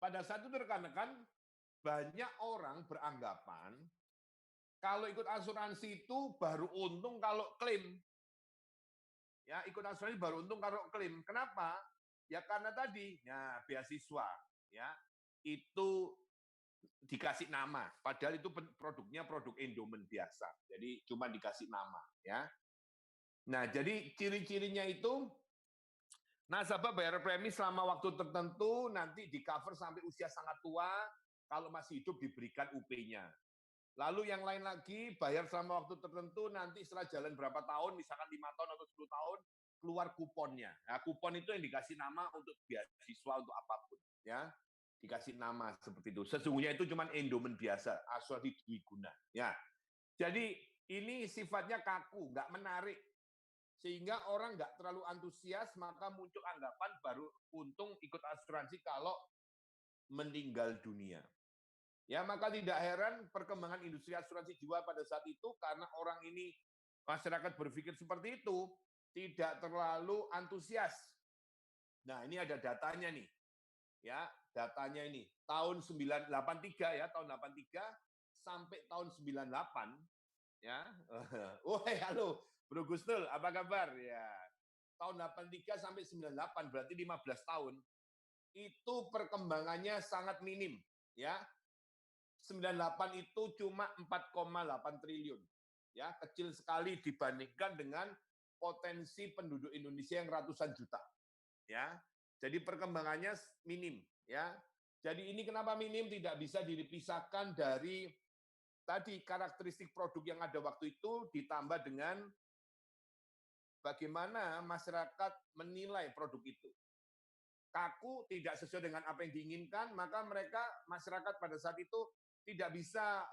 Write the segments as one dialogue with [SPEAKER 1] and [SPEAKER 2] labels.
[SPEAKER 1] pada saat itu rekan-rekan, banyak orang beranggapan kalau ikut asuransi itu baru untung kalau klaim. Ya, ikut asuransi baru untung kalau klaim. Kenapa? Ya karena tadi, ya beasiswa, ya itu dikasih nama, padahal itu produknya produk endowment biasa. Jadi cuma dikasih nama, ya. Nah, jadi ciri-cirinya itu nasabah bayar premi selama waktu tertentu, nanti di cover sampai usia sangat tua, kalau masih hidup diberikan UP-nya. Lalu yang lain lagi, bayar selama waktu tertentu, nanti setelah jalan berapa tahun, misalkan 5 tahun atau 10 tahun, keluar kuponnya. Nah, kupon itu yang dikasih nama untuk beasiswa, untuk apapun. Ya, dikasih nama seperti itu. Sesungguhnya itu cuma endowment biasa, asuransi dwiguna. Ya, jadi ini sifatnya kaku, nggak menarik. Sehingga orang nggak terlalu antusias, maka muncul anggapan baru untung ikut asuransi kalau meninggal dunia. Ya, maka tidak heran perkembangan industri asuransi jiwa pada saat itu karena orang ini, masyarakat berpikir seperti itu, tidak terlalu antusias. Nah, ini ada datanya nih. Ya, datanya ini. Tahun 983 ya, tahun 83 sampai tahun 98 ya. Woi, halo, Bro Gustul, apa kabar? Ya. Tahun 83 sampai 98 berarti 15 tahun. Itu perkembangannya sangat minim, ya. 98 itu cuma 4,8 triliun. Ya, kecil sekali dibandingkan dengan potensi penduduk Indonesia yang ratusan juta. Ya. Jadi perkembangannya minim, ya. Jadi ini kenapa minim tidak bisa dipisahkan dari tadi karakteristik produk yang ada waktu itu ditambah dengan bagaimana masyarakat menilai produk itu. Kaku, tidak sesuai dengan apa yang diinginkan, maka mereka masyarakat pada saat itu tidak bisa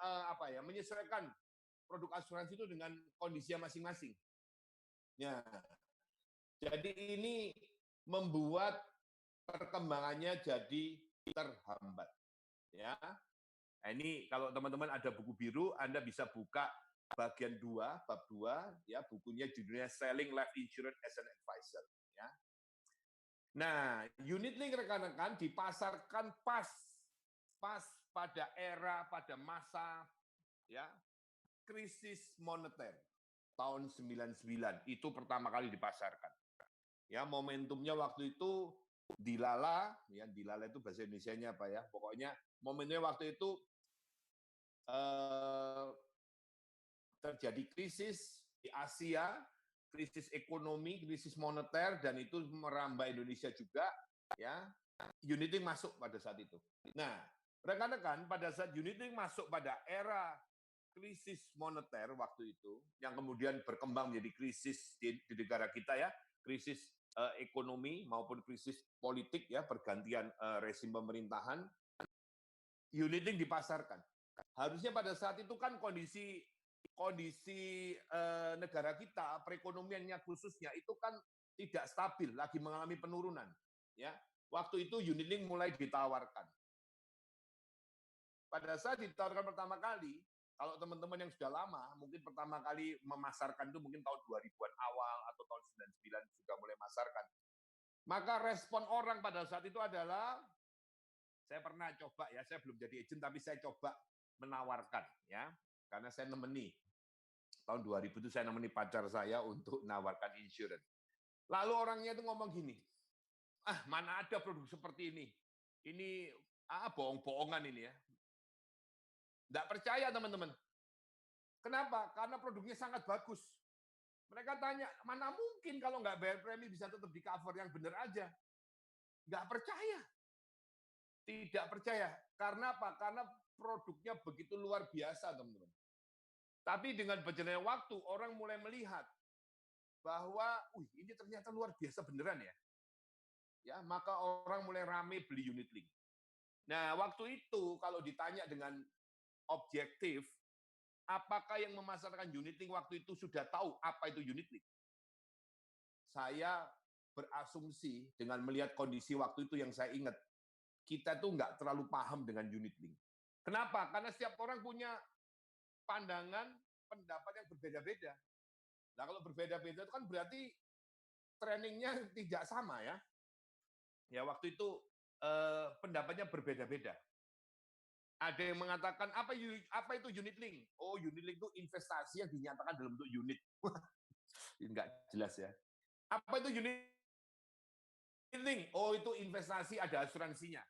[SPEAKER 1] menyesuaikan produk asuransi itu dengan kondisi masing-masing. Ya, jadi ini membuat perkembangannya jadi terhambat. Ya, nah, ini kalau teman-teman ada buku biru, Anda bisa buka bagian 2, bab 2, ya bukunya judulnya Selling Life Insurance as an Advisor. Ya. Nah, unit link rekan-rekan dipasarkan pas pada era, pada masa ya krisis moneter tahun 99 itu pertama kali dipasarkan. Ya, momentumnya waktu itu dilala, ya dilala itu bahasa Indonesianya apa ya? Pokoknya momennya waktu itu terjadi krisis di Asia, krisis ekonomi, krisis moneter, dan itu merambah Indonesia juga, ya. Unit-link masuk pada saat itu. Nah, rekan-rekan, pada saat unit-link masuk pada era krisis moneter waktu itu, yang kemudian berkembang menjadi krisis di negara kita ya, krisis ekonomi maupun krisis politik ya, pergantian rezim pemerintahan, unit-link dipasarkan. Harusnya pada saat itu kan kondisi negara kita, perekonomiannya khususnya itu kan tidak stabil, lagi mengalami penurunan. Ya, waktu itu unit-link mulai ditawarkan. Pada saat ditawarkan pertama kali, kalau teman-teman yang sudah lama, mungkin pertama kali memasarkan itu mungkin tahun 2000-an awal atau tahun 99 sudah mulai masarkan. Maka respon orang pada saat itu adalah, saya pernah coba ya, saya belum jadi agent tapi saya coba menawarkan ya, karena saya nemeni. Tahun 2000 itu saya nemeni pacar saya untuk menawarkan insurance. Lalu orangnya itu ngomong gini, mana ada produk seperti ini? Ini bohong-bohongan ini ya. Nggak percaya teman-teman. Kenapa? Karena produknya sangat bagus. Mereka tanya, mana mungkin kalau nggak bayar premi bisa tetap di cover, yang benar aja. Nggak percaya. Tidak percaya. Karena apa? Karena produknya begitu luar biasa, teman-teman. Tapi dengan berjalannya waktu, orang mulai melihat bahwa, ini ternyata luar biasa beneran ya. Ya, maka orang mulai rame beli unit link. Nah, waktu itu kalau ditanya dengan objektif, apakah yang memasarkan unit link waktu itu sudah tahu apa itu unit link? Saya berasumsi dengan melihat kondisi waktu itu yang saya ingat, kita tuh nggak terlalu paham dengan unit link. Kenapa? Karena setiap orang punya pandangan, pendapat yang berbeda-beda. Nah, kalau berbeda-beda itu kan berarti trainingnya tidak sama ya. Ya, waktu itu pendapatnya berbeda-beda. Ada yang mengatakan apa itu unit link? Oh, unit link itu investasi yang dinyatakan dalam bentuk unit. Enggak jelas ya. Apa itu unit link? Oh, itu investasi ada asuransinya.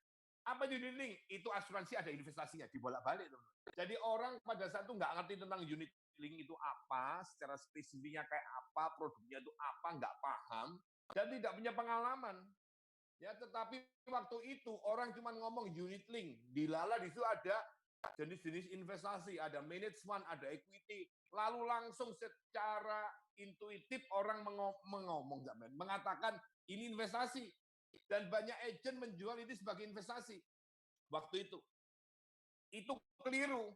[SPEAKER 1] Apa itu unit link? Itu asuransi ada investasinya, dibolak-balik. Jadi orang pada saat itu nggak ngerti tentang unit link itu apa, secara spesifiknya kayak apa, produknya itu apa, nggak paham, dan tidak punya pengalaman. Ya, tetapi waktu itu orang cuma ngomong unit link, dilala di situ ada jenis-jenis investasi, ada management, ada equity, lalu langsung secara intuitif orang mengatakan ini investasi, dan banyak agent menjual ini sebagai investasi waktu itu. Itu keliru,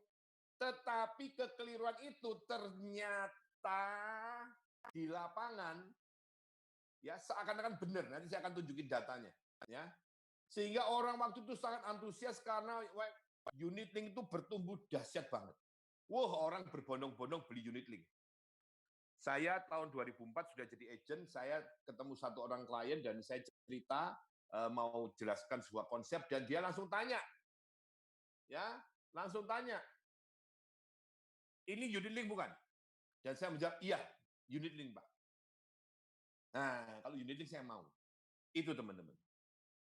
[SPEAKER 1] tetapi kekeliruan itu ternyata di lapangan ya seakan-akan benar. Nanti saya akan tunjukin datanya, ya. Sehingga orang waktu itu sangat antusias karena unit link itu bertumbuh dahsyat banget. Wah, orang berbondong-bondong beli unit link. Saya tahun 2004 sudah jadi agent, saya ketemu satu orang klien dan saya cerita mau jelaskan sebuah konsep dan dia langsung tanya. Ya, langsung tanya. Ini unit link bukan? Dan saya menjawab, iya, unit link, Pak. Nah, kalau unit link saya mau. Itu teman-teman.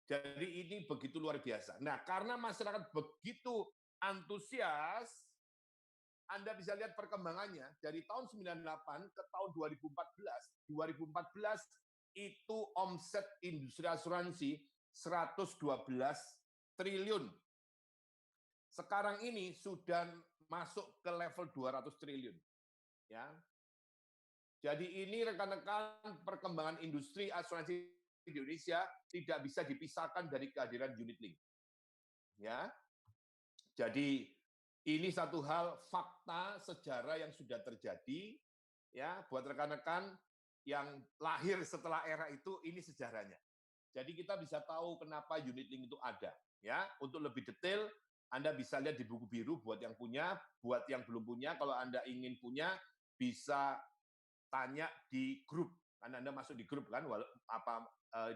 [SPEAKER 1] Jadi ini begitu luar biasa. Nah, karena masyarakat begitu antusias, Anda bisa lihat perkembangannya dari tahun 98 ke tahun 2014. 2014 itu omset industri asuransi 112 triliun. Sekarang ini sudah masuk ke level 200 triliun. Ya. Jadi ini rekan-rekan perkembangan industri asuransi di Indonesia tidak bisa dipisahkan dari kehadiran unit link. Ya. Jadi ini satu hal fakta sejarah yang sudah terjadi ya buat rekan-rekan yang lahir setelah era itu, ini sejarahnya. Jadi kita bisa tahu kenapa unit link itu ada ya. Untuk lebih detail Anda bisa lihat di buku biru buat yang punya, buat yang belum punya kalau Anda ingin punya bisa tanya di grup. Karena Anda masuk di grup kan,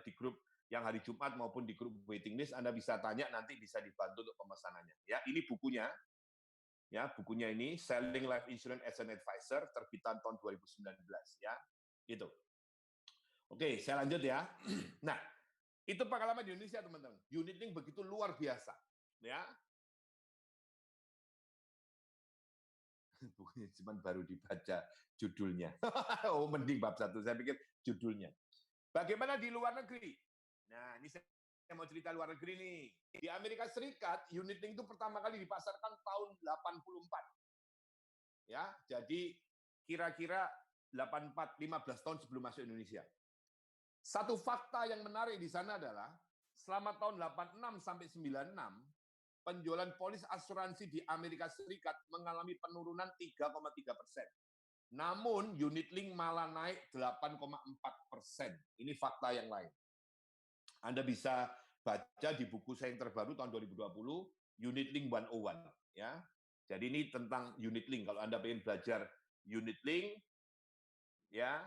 [SPEAKER 1] di grup yang hari Jumat maupun di grup waiting list, Anda bisa tanya, nanti bisa dibantu untuk pemesanannya. Ya, ini bukunya. Ya, bukunya ini Selling Life Insurance as an Advisor, terbitan tahun 2019. Ya, itu. Oke, saya lanjut ya. Nah, itu pengalaman di Indonesia, teman-teman. Unit link begitu luar biasa. Ya, bukunya cuma baru dibaca judulnya. Oh, mending bab 1. Saya pikir judulnya. Bagaimana di luar negeri? Nah, ini saya mau cerita luar negeri nih. Di Amerika Serikat, unit link itu pertama kali dipasarkan tahun 84. Ya, jadi kira-kira 84, 15 tahun sebelum masuk Indonesia. Satu fakta yang menarik di sana adalah selama tahun 86 sampai 96, penjualan polis asuransi di Amerika Serikat mengalami penurunan 3,3%. Namun unit link malah naik 8,4%. Ini fakta yang lain. Anda bisa baca di buku saya yang terbaru tahun 2020, Unit Link 101. Ya. Jadi ini tentang unit link. Kalau Anda ingin belajar unit link, ya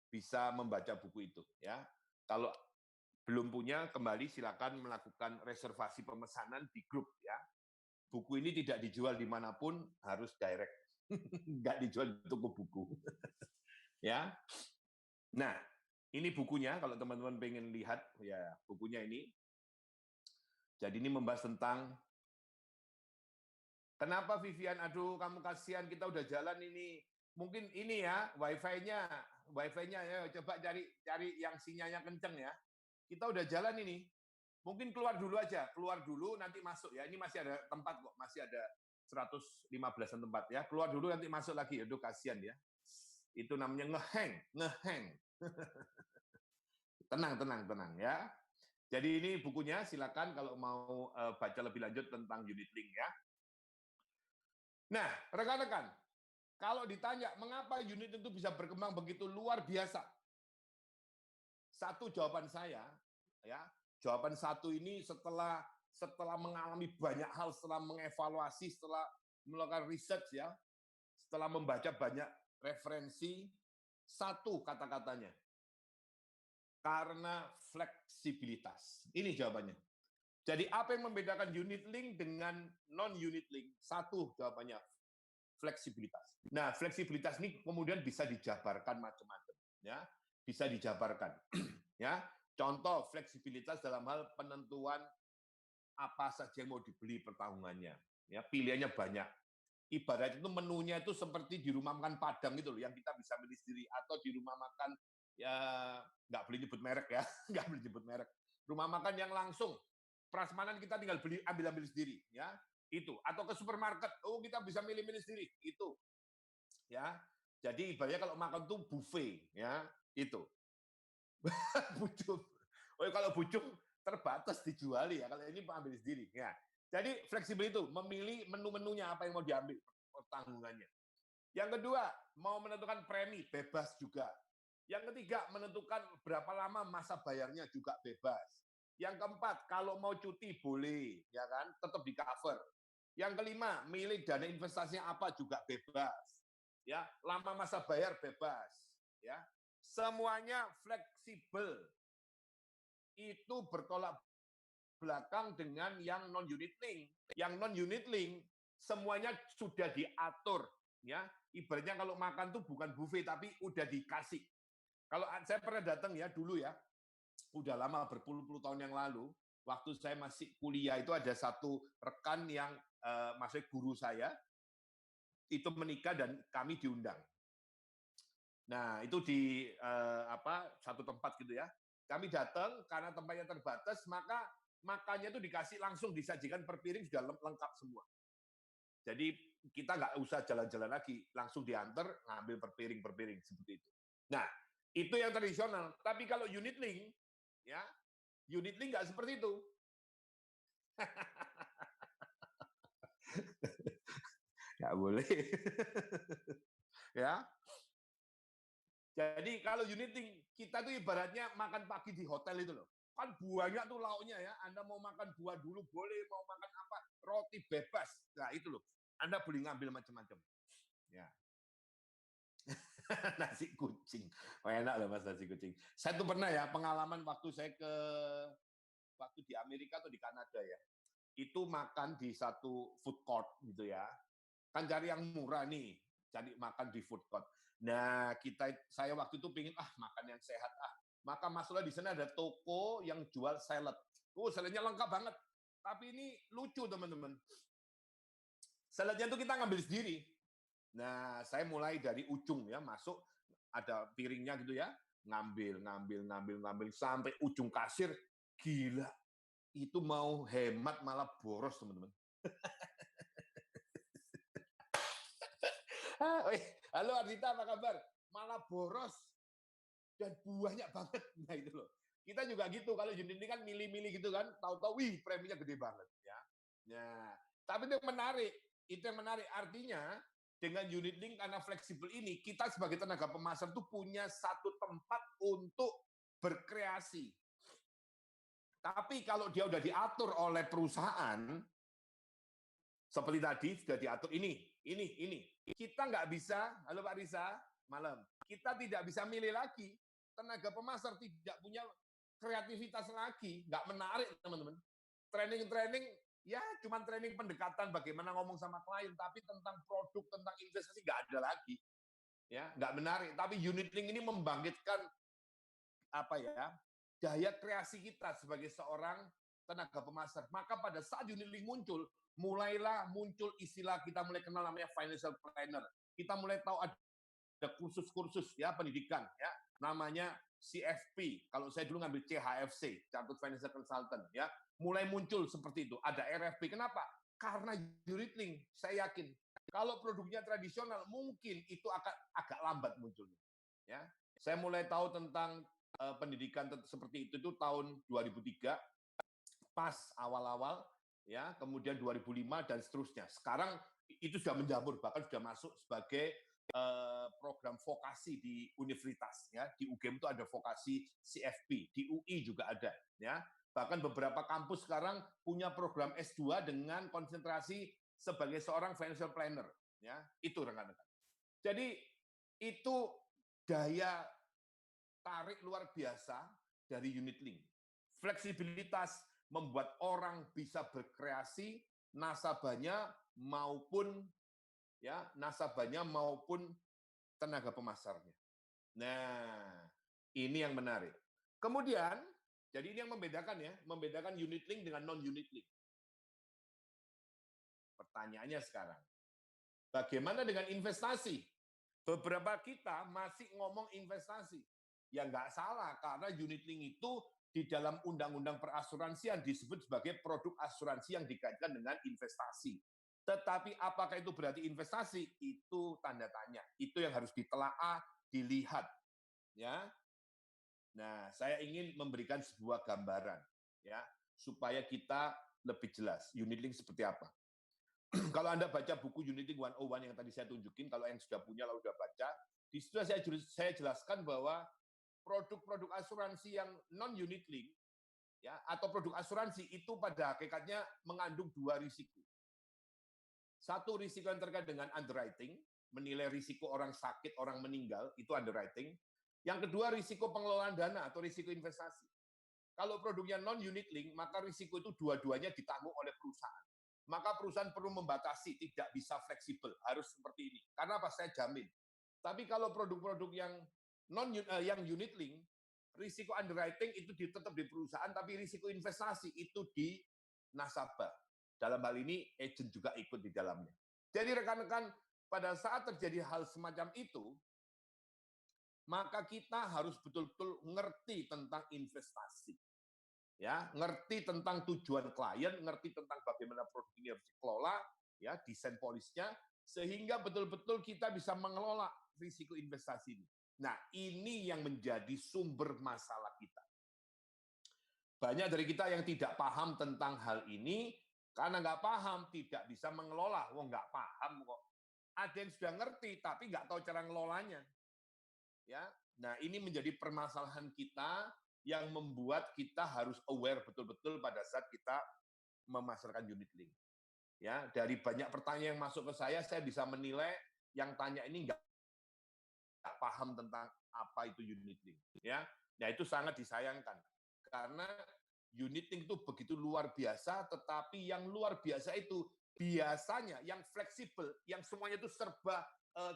[SPEAKER 1] bisa membaca buku itu. Ya. Kalau belum punya, kembali silakan melakukan reservasi pemesanan di grup. Ya. Buku ini tidak dijual dimanapun, harus direct. Nggak dijual di toko buku. Ya. Nah, ini bukunya, kalau teman-teman pengen lihat, ya bukunya ini. Jadi ini membahas tentang, kenapa Vivian, aduh kamu kasihan, kita udah jalan ini. Mungkin ini ya, wifi-nya ya, coba cari yang sinyalnya kenceng ya. Kita udah jalan ini. Mungkin keluar dulu aja, keluar dulu nanti masuk ya. Ini masih ada tempat kok, masih ada 115-an tempat ya. Keluar dulu nanti masuk lagi, aduh kasihan ya. Itu namanya ngehang. Tenang ya. Jadi ini bukunya, silakan kalau mau baca lebih lanjut tentang unit link ya. Nah, rekan-rekan, kalau ditanya mengapa unit itu bisa berkembang begitu luar biasa, satu jawaban saya, ya, jawaban satu ini setelah mengalami banyak hal, setelah mengevaluasi, setelah melakukan research ya, setelah membaca banyak referensi, satu kata-katanya, Karena fleksibilitas. Ini jawabannya. Jadi apa yang membedakan unit link dengan non-unit link? Satu jawabannya, fleksibilitas. Nah, fleksibilitas ini kemudian bisa dijabarkan macam-macam, ya. Bisa dijabarkan. Ya. Contoh fleksibilitas dalam hal penentuan apa saja yang mau dibeli per tahunannya. Ya, pilihannya banyak. Ibarat itu menunya itu seperti di rumah makan Padang itu loh, yang kita bisa milih sendiri, atau di rumah makan, ya nggak boleh nyebut merek ya, nggak boleh nyebut merek. Rumah makan yang langsung prasmanan kita tinggal beli, ambil sendiri, ya itu. Atau ke supermarket, oh kita bisa milih-milih sendiri, itu, ya. Jadi ibaratnya kalau makan tuh buffet, ya itu. Bucung. Oh kalau bucung terbatas dijuali ya, kalau ini ambil sendiri, ya. Jadi fleksibel itu memilih menu-menunya apa yang mau diambil tanggungannya. Yang kedua, mau menentukan premi bebas juga. Yang ketiga, menentukan berapa lama masa bayarnya juga bebas. Yang keempat, kalau mau cuti boleh, ya kan, tetap di cover. Yang kelima, milih dana investasinya apa juga bebas. Ya, lama masa bayar bebas, ya. Semuanya fleksibel. Itu bertolak belakang dengan yang non-unit link. Yang non-unit link semuanya sudah diatur, ya. Ibaratnya kalau makan tuh bukan buffet tapi udah dikasih. Kalau saya pernah datang ya dulu ya, udah lama berpuluh-puluh tahun yang lalu, waktu saya masih kuliah itu ada satu rekan yang maksudnya guru saya itu menikah dan kami diundang. Nah, itu di satu tempat gitu ya. Kami datang karena tempatnya terbatas, maka makannya itu dikasih langsung disajikan per piring sudah lengkap semua. Jadi kita nggak usah jalan-jalan lagi, langsung diantar ngambil per piring seperti itu. Nah, itu yang tradisional. Tapi kalau unit link, ya unit link nggak seperti itu. Nggak boleh. Ya. Jadi kalau unit link, kita tuh ibaratnya makan pagi di hotel itu loh. Kan banyak tuh lauknya ya. Anda mau makan buah dulu boleh, mau makan apa, roti bebas. Nah itu loh. Anda boleh ngambil macam-macam. Ya. Nasi kucing. Oh, enak loh Mas nasi kucing. Saya tuh pernah ya pengalaman waktu saya waktu di Amerika atau di Kanada ya. Itu makan di satu food court gitu ya. Kan cari yang murah nih, cari makan di food court. Nah, saya waktu itu pingin makan yang sehat Maka masuklah di sana ada toko yang jual salad. Saladnya lengkap banget. Tapi ini lucu teman-teman. Saladnya itu kita ngambil sendiri. Nah, saya mulai dari ujung ya, masuk ada piringnya gitu ya, ngambil sampai ujung kasir. Gila, itu mau hemat malah boros teman-teman. Halo Ardita, apa kabar? Malah boros dan banyak banget. Nah itu loh. Kita juga gitu, kalau unit link kan milih-milih gitu kan, tahu-tahu wih preminya gede banget ya. Nah, tapi itu yang menarik. Itu yang menarik. Artinya dengan unit link karena fleksibel ini, kita sebagai tenaga pemasar tuh punya satu tempat untuk berkreasi. Tapi kalau dia udah diatur oleh perusahaan, seperti tadi sudah diatur ini. Kita nggak bisa, halo Pak Risa, malam. Kita tidak bisa milih lagi. Tenaga pemasar tidak punya kreativitas lagi, nggak menarik teman-teman. Training ya cuma training pendekatan bagaimana ngomong sama klien, tapi tentang produk, tentang investasi nggak ada lagi. Ya, nggak menarik. Tapi unit link ini membangkitkan daya kreasi kita sebagai seorang tenaga pemasar. Maka pada saat unit link muncul, mulailah muncul istilah, kita mulai kenal namanya financial planner. Kita mulai tahu ada kursus-kursus ya pendidikan ya, namanya CFP. Kalau saya dulu ngambil CHFC, Chartered Financial Consultant ya. Mulai muncul seperti itu. Ada RFP. Kenapa? Karena unit link, saya yakin kalau produknya tradisional mungkin itu akan agak lambat munculnya. Ya. Saya mulai tahu tentang pendidikan seperti itu tahun 2003, pas awal-awal ya, kemudian 2005 dan seterusnya. Sekarang itu sudah menjamur, bahkan sudah masuk sebagai program vokasi di universitas ya. Di UGM itu ada vokasi CFP, di UI juga ada ya. Bahkan beberapa kampus sekarang punya program S2 dengan konsentrasi sebagai seorang financial planner ya. Itu rekan-rekan. Jadi itu daya tarik luar biasa dari unit link. Fleksibilitas membuat orang bisa berkreasi, nasabahnya maupun tenaga pemasarnya. Nah, ini yang menarik. Kemudian, jadi ini yang membedakan unit link dengan non-unit link. Pertanyaannya sekarang, bagaimana dengan investasi? Beberapa kita masih ngomong investasi. Ya nggak salah, karena unit link itu di dalam undang-undang perasuransian disebut sebagai produk asuransi yang dikaitkan dengan investasi. Tetapi apakah itu berarti investasi? Itu tanda tanya. Itu yang harus ditelaah, dilihat. Ya. Nah, saya ingin memberikan sebuah gambaran ya, supaya kita lebih jelas unit link seperti apa. Kalau Anda baca buku Unit Link 101 yang tadi saya tunjukin, kalau yang sudah punya lalu sudah baca, di situ saya jelaskan bahwa produk-produk asuransi yang non-unit link ya, atau produk asuransi itu pada hakikatnya mengandung dua risiko. Satu risiko yang terkait dengan underwriting, menilai risiko orang sakit, orang meninggal, itu underwriting. Yang kedua risiko pengelolaan dana atau risiko investasi. Kalau produknya non-unit link, maka risiko itu dua-duanya ditanggung oleh perusahaan. Maka perusahaan perlu membatasi, tidak bisa fleksibel, harus seperti ini. Karena apa? Saya jamin. Tapi kalau produk-produk yang unit link, risiko underwriting itu tetap di perusahaan, tapi risiko investasi itu di nasabah. Dalam hal ini, agent juga ikut di dalamnya. Jadi rekan-rekan, pada saat terjadi hal semacam itu, maka kita harus betul-betul ngerti tentang investasi. Ya, ngerti tentang tujuan klien, ngerti tentang bagaimana produk ini harus dikelola, ya, desain polisnya, sehingga betul-betul kita bisa mengelola risiko investasi ini. Nah, ini yang menjadi sumber masalah kita. Banyak dari kita yang tidak paham tentang hal ini, karena nggak paham, tidak bisa mengelola. Wah, nggak paham kok. Ada yang sudah ngerti, tapi nggak tahu cara ngelolanya. Ya, nah ini menjadi permasalahan kita yang membuat kita harus aware betul-betul pada saat kita memasarkan unit link. Ya, dari banyak pertanyaan yang masuk ke saya bisa menilai yang tanya ini nggak paham tentang apa itu unit link. Ya, nah itu sangat disayangkan karena unit link itu begitu luar biasa, tetapi yang luar biasa itu biasanya yang fleksibel, yang semuanya itu serba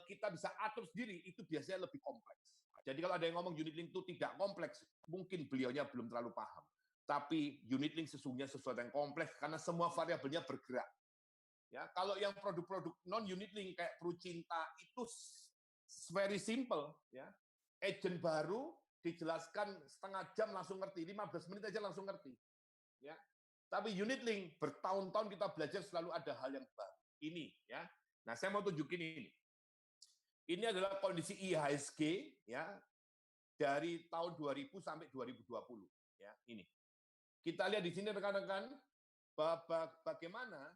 [SPEAKER 1] kita bisa atur sendiri, itu biasanya lebih kompleks. Jadi kalau ada yang ngomong unit link itu tidak kompleks, mungkin beliaunya belum terlalu paham. Tapi unit link sesungguhnya sesuatu yang kompleks karena semua variabelnya bergerak. Ya, kalau yang produk-produk non-unit link kayak Prucinta itu very simple. Ya, agent baru dijelaskan setengah jam langsung ngerti, 15 menit aja langsung ngerti. Ya, tapi unit link bertahun-tahun kita belajar selalu ada hal yang baru. Ini, ya. Nah, saya mau tunjukin ini. Ini adalah kondisi IHSG ya dari tahun 2000 sampai 2020 ya, ini. Kita lihat di sini rekan-rekan bagaimana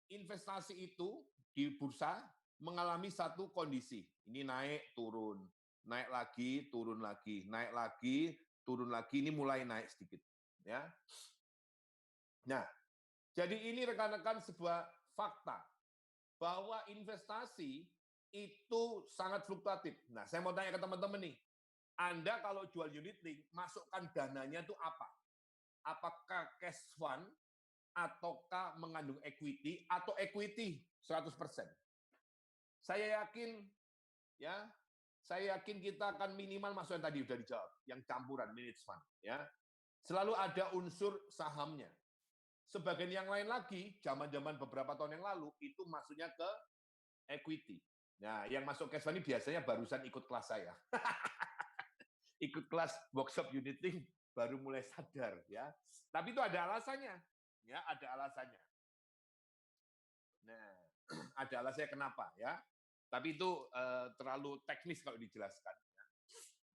[SPEAKER 1] investasi itu di bursa mengalami satu kondisi. Ini naik turun, naik lagi, turun lagi, naik lagi, turun lagi, ini mulai naik sedikit ya. Nah, jadi ini rekan-rekan sebuah fakta bahwa investasi itu sangat fluktuatif. Nah, saya mau tanya ke teman-teman nih, Anda kalau jual unit link, masukkan dananya itu apa? Apakah cash fund, ataukah mengandung equity, atau equity 100%? Saya yakin, ya, saya yakin kita akan minimal masuk yang tadi sudah dijawab, yang campuran managed fund, ya. Selalu ada unsur sahamnya. Sebagian yang lain lagi, zaman-zaman beberapa tahun yang lalu, itu masuknya ke equity. Nah, yang masuk cash fund ini biasanya barusan ikut kelas saya. Ikut kelas workshop unit link, baru mulai sadar. Ya. Tapi itu ada alasannya. Ya, ada alasannya. Nah, ada alasannya kenapa. Ya. Tapi itu terlalu teknis kalau dijelaskan. Ya.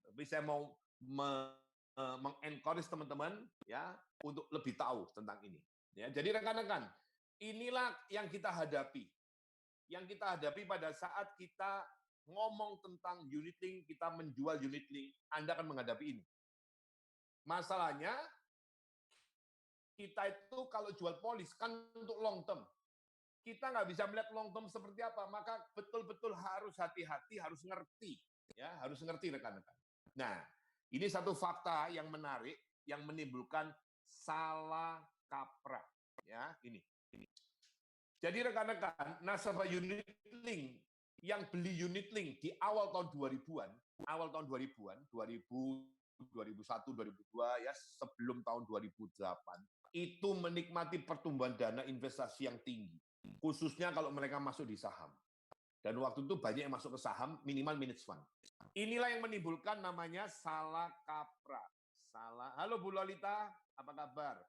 [SPEAKER 1] Tapi saya mau mengencourage teman-teman ya untuk lebih tahu tentang ini. Ya, jadi rekan-rekan, inilah yang kita hadapi. Yang kita hadapi pada saat kita ngomong tentang unit link, kita menjual unit link, Anda akan menghadapi ini. Masalahnya, kita itu kalau jual polis kan untuk long term. Kita nggak bisa melihat long term seperti apa, maka betul-betul harus hati-hati, harus ngerti. Ya, harus ngerti rekan-rekan. Nah, Ini satu fakta yang menarik yang menimbulkan salah kaprah. Ya, ini. Jadi rekan-rekan, nasabah unit link yang beli unit link di awal tahun 2000-an, 2001, 2002 ya, sebelum tahun 2008, itu menikmati pertumbuhan dana investasi yang tinggi, khususnya kalau mereka masuk di saham. Dan waktu itu banyak yang masuk ke saham, minimal minus fund. Inilah yang menimbulkan namanya salah kaprah. Halo Bu Lolita, apa kabar?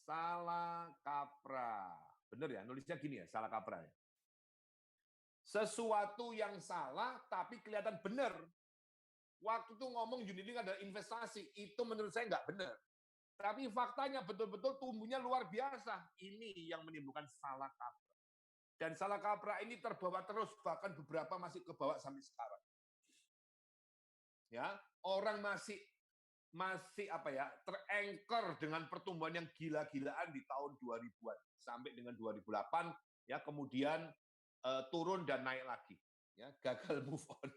[SPEAKER 1] Salah kaprah. Benar ya, nulisnya gini ya, salah kaprah ya. Sesuatu yang salah tapi kelihatan benar. Waktu itu ngomong unit link adalah investasi, itu menurut saya nggak benar. Tapi faktanya betul-betul tumbuhnya luar biasa. Ini yang menimbulkan salah kaprah. Dan salah kaprah ini terbawa terus, bahkan beberapa masih kebawa sampai sekarang. Ya, orang masih terengker dengan pertumbuhan yang gila-gilaan di tahun 2000-an sampai dengan 2008 ya, kemudian turun dan naik lagi. Ya, gagal move on.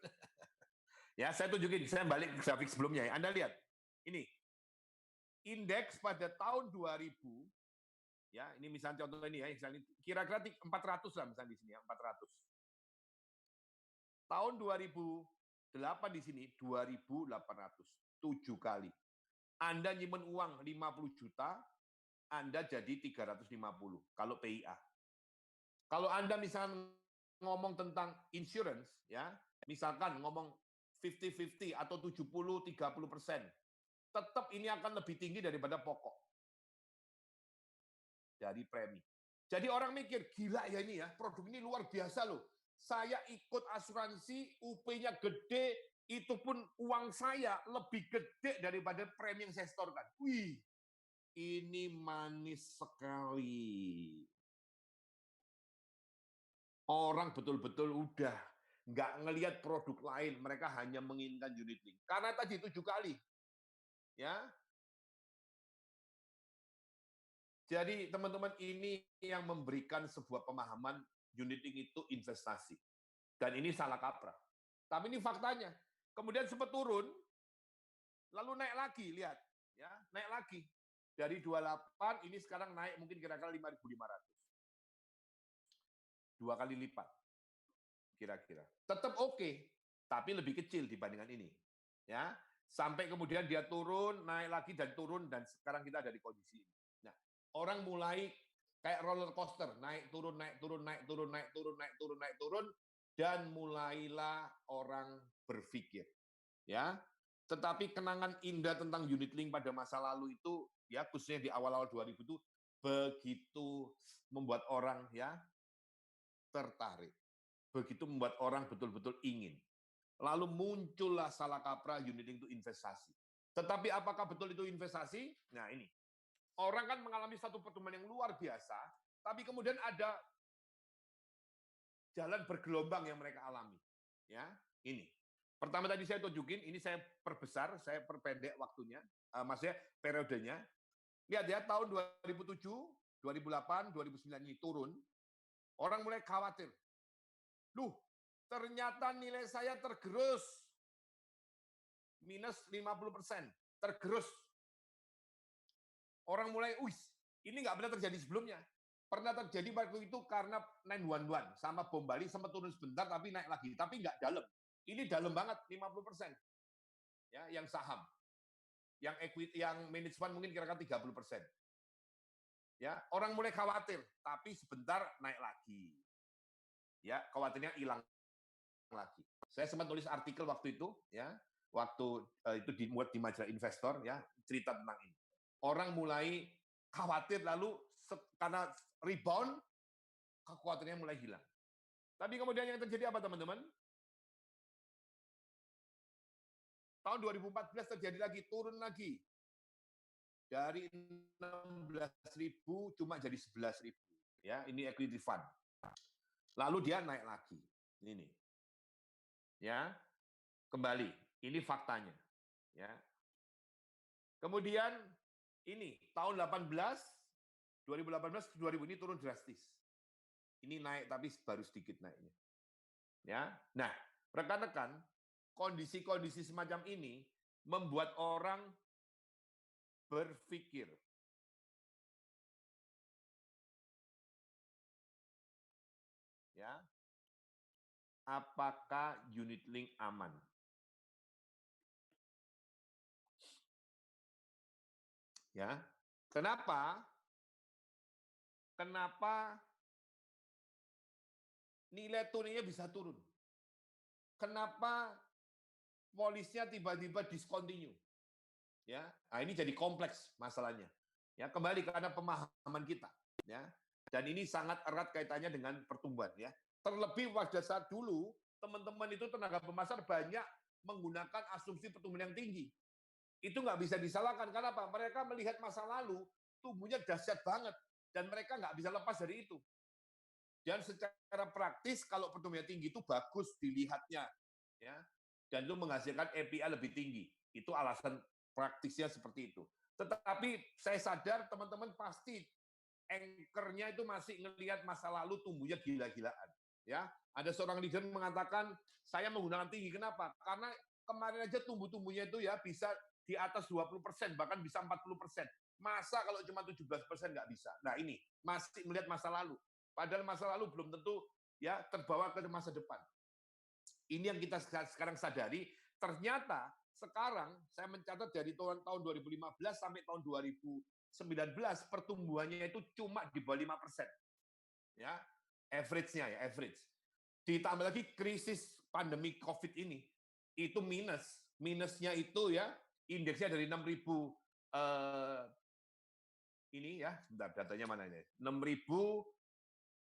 [SPEAKER 1] Ya, saya tunjukin, saya balik ke grafik sebelumnya ya. Anda lihat. Ini indeks pada tahun 2000 ya, ini misalnya contoh ini ya, misalnya kira-kira 400 lah misalnya di sini ya, 400. Tahun 2008 di sini 2.800, 7 kali. Anda nyimpen uang 50 juta, Anda jadi 350 kalau PIA. Kalau Anda misalnya ngomong tentang insurance ya, misalkan ngomong 50-50 atau 70-30%, tetap ini akan lebih tinggi daripada pokok dari premi. Jadi orang mikir, gila ya ini ya, produk ini luar biasa loh. Saya ikut asuransi, UP-nya gede, itu pun uang saya lebih gede daripada premi yang saya setorkan. Wih, ini manis sekali. Orang betul-betul udah nggak ngelihat produk lain, mereka hanya menginginkan unit link. Karena tadi 7 kali. Ya. Jadi teman-teman, ini yang memberikan sebuah pemahaman unit link itu investasi. Dan ini salah kaprah. Tapi ini faktanya. Kemudian sempat turun, lalu naik lagi, lihat. Ya, naik lagi. Dari 28, ini sekarang naik mungkin kira-kira 5.500. 2 kali lipat. Kira-kira. Tetap oke, tapi lebih kecil dibandingkan ini. Ya, sampai kemudian dia turun, naik lagi dan turun, dan sekarang kita ada di kondisi ini. Nah, orang mulai kayak roller coaster, naik turun, naik turun, naik turun, naik turun, naik turun, naik turun, dan mulailah orang berpikir. Ya, tetapi kenangan indah tentang unit link pada masa lalu itu, ya khususnya di awal-awal 2000 itu begitu membuat orang ya tertarik, begitu membuat orang betul-betul ingin. Lalu muncullah salah kaprah unit link itu investasi. Tetapi apakah betul itu investasi? Nah ini, orang kan mengalami satu pertumbuhan yang luar biasa, tapi kemudian ada jalan bergelombang yang mereka alami. Ya, ini. Pertama tadi saya tunjukin, ini saya perbesar, saya perpendek waktunya, maksudnya periodenya. Lihat ya, tahun 2007, 2008, 2009 ini turun, orang mulai khawatir. Loh, ternyata nilai saya tergerus. Minus 50%, tergerus. Orang mulai, ini nggak pernah terjadi sebelumnya. Pernah terjadi waktu itu karena 911 sama bom Bali sempat turun sebentar tapi naik lagi, tapi nggak dalam. Ini dalam banget 50%. Ya, yang saham. Yang equity, yang managed fund mungkin kira-kira 30%. Ya, orang mulai khawatir, tapi sebentar naik lagi. Ya, khawatirnya hilang lagi. Saya sempat tulis artikel waktu itu, ya, waktu itu dimuat di majalah Investor, ya, cerita tentang ini. Orang mulai khawatir, lalu karena rebound, kekhawatirannya mulai hilang. Tapi kemudian yang terjadi apa, teman-teman? Tahun 2014 terjadi lagi, turun lagi. Dari 16.000 cuma jadi 11.000. Ya, ini equity fund. Lalu dia naik lagi. Ini. Ya. Kembali, ini faktanya. Ya. Kemudian ini tahun 2018 2000 ini turun drastis. Ini naik tapi baru sedikit naiknya. Ya. Nah, rekan-rekan, kondisi-kondisi semacam ini membuat orang berpikir. Ya. Apakah unit link aman? Ya. Kenapa? Kenapa nilai tunainya bisa turun? Kenapa polisnya tiba-tiba discontinue? Ya, nah ini jadi kompleks masalahnya. Ya, kembali karena pemahaman kita. Ya, dan ini sangat erat kaitannya dengan pertumbuhan. Ya, terlebih pada saat dulu teman-teman itu tenaga pemasar banyak menggunakan asumsi pertumbuhan yang tinggi. Itu nggak bisa disalahkan. Karena apa? Mereka melihat masa lalu tumbuhnya dahsyat banget dan mereka nggak bisa lepas dari itu. Dan secara praktis kalau pertumbuhan tinggi itu bagus dilihatnya, ya, dan itu menghasilkan API lebih tinggi. Itu alasan praktisnya seperti itu. Tetapi saya sadar teman-teman pasti anchor-nya itu masih ngelihat masa lalu tumbuhnya gila-gilaan. Ya, ada seorang leader mengatakan saya menggunakan tinggi. Kenapa? Karena kemarin aja tumbuh-tumbuhnya itu ya bisa di atas 20%, bahkan bisa 40%. Masa kalau cuma 17% nggak bisa? Nah ini masih melihat masa lalu. Padahal masa lalu belum tentu ya terbawa ke masa depan. Ini yang kita sekarang sadari. Ternyata sekarang saya mencatat dari tahun 2015 sampai tahun 2019 pertumbuhannya itu cuma di bawah 5%. Ya, average-nya ya, average. Ditambah lagi krisis pandemi COVID ini, itu minus. Minusnya itu ya, indeksnya dari 6.000 ini ya, sebentar datanya mana ini? 6.000,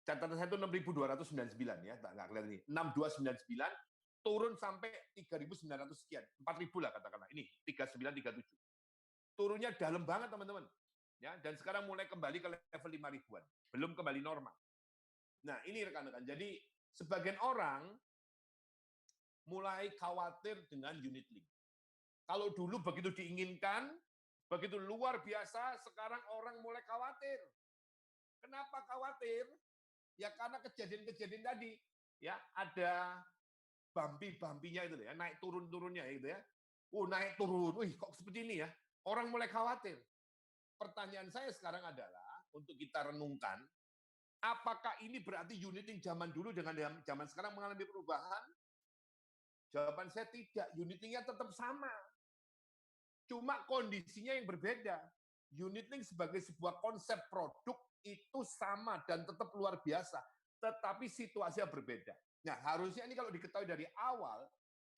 [SPEAKER 1] catatan saya itu 6.299 ya, nggak kelihatan ini. 6.299 turun sampai 3.900 sekian, 4.000 lah katakanlah. Ini 3.937. Turunnya dalam banget teman-teman. Ya, dan sekarang mulai kembali ke level 5.000-an. Belum kembali normal. Nah, ini rekan-rekan. Jadi sebagian orang mulai khawatir dengan unit link. Kalau dulu begitu diinginkan, begitu luar biasa, sekarang orang mulai khawatir. Kenapa khawatir? Ya karena kejadian-kejadian tadi. Ya, ada bumpy-bumpy-nya itu ya, naik turun-turunnya gitu ya. Naik turun. Wih, kok seperti ini ya? Orang mulai khawatir. Pertanyaan saya sekarang adalah untuk kita renungkan, apakah ini berarti unit link zaman dulu dengan zaman sekarang mengalami perubahan? Jawaban saya tidak. Unit link-nya tetap sama. Cuma kondisinya yang berbeda. Unit link sebagai sebuah konsep produk itu sama dan tetap luar biasa. Tetapi situasinya berbeda. Nah, harusnya ini kalau diketahui dari awal,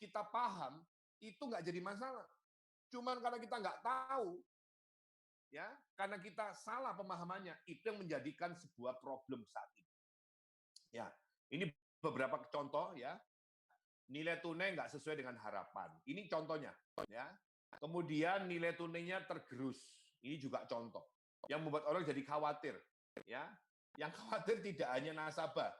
[SPEAKER 1] kita paham, itu nggak jadi masalah. Cuman karena kita nggak tahu, ya, karena kita salah pemahamannya, itu yang menjadikan sebuah problem saat ini. Ya, ini beberapa contoh ya. Nilai tunai nggak sesuai dengan harapan. Ini contohnya, ya. Kemudian nilai tunainya tergerus. Ini juga contoh yang membuat orang jadi khawatir, ya. Yang khawatir tidak hanya nasabah,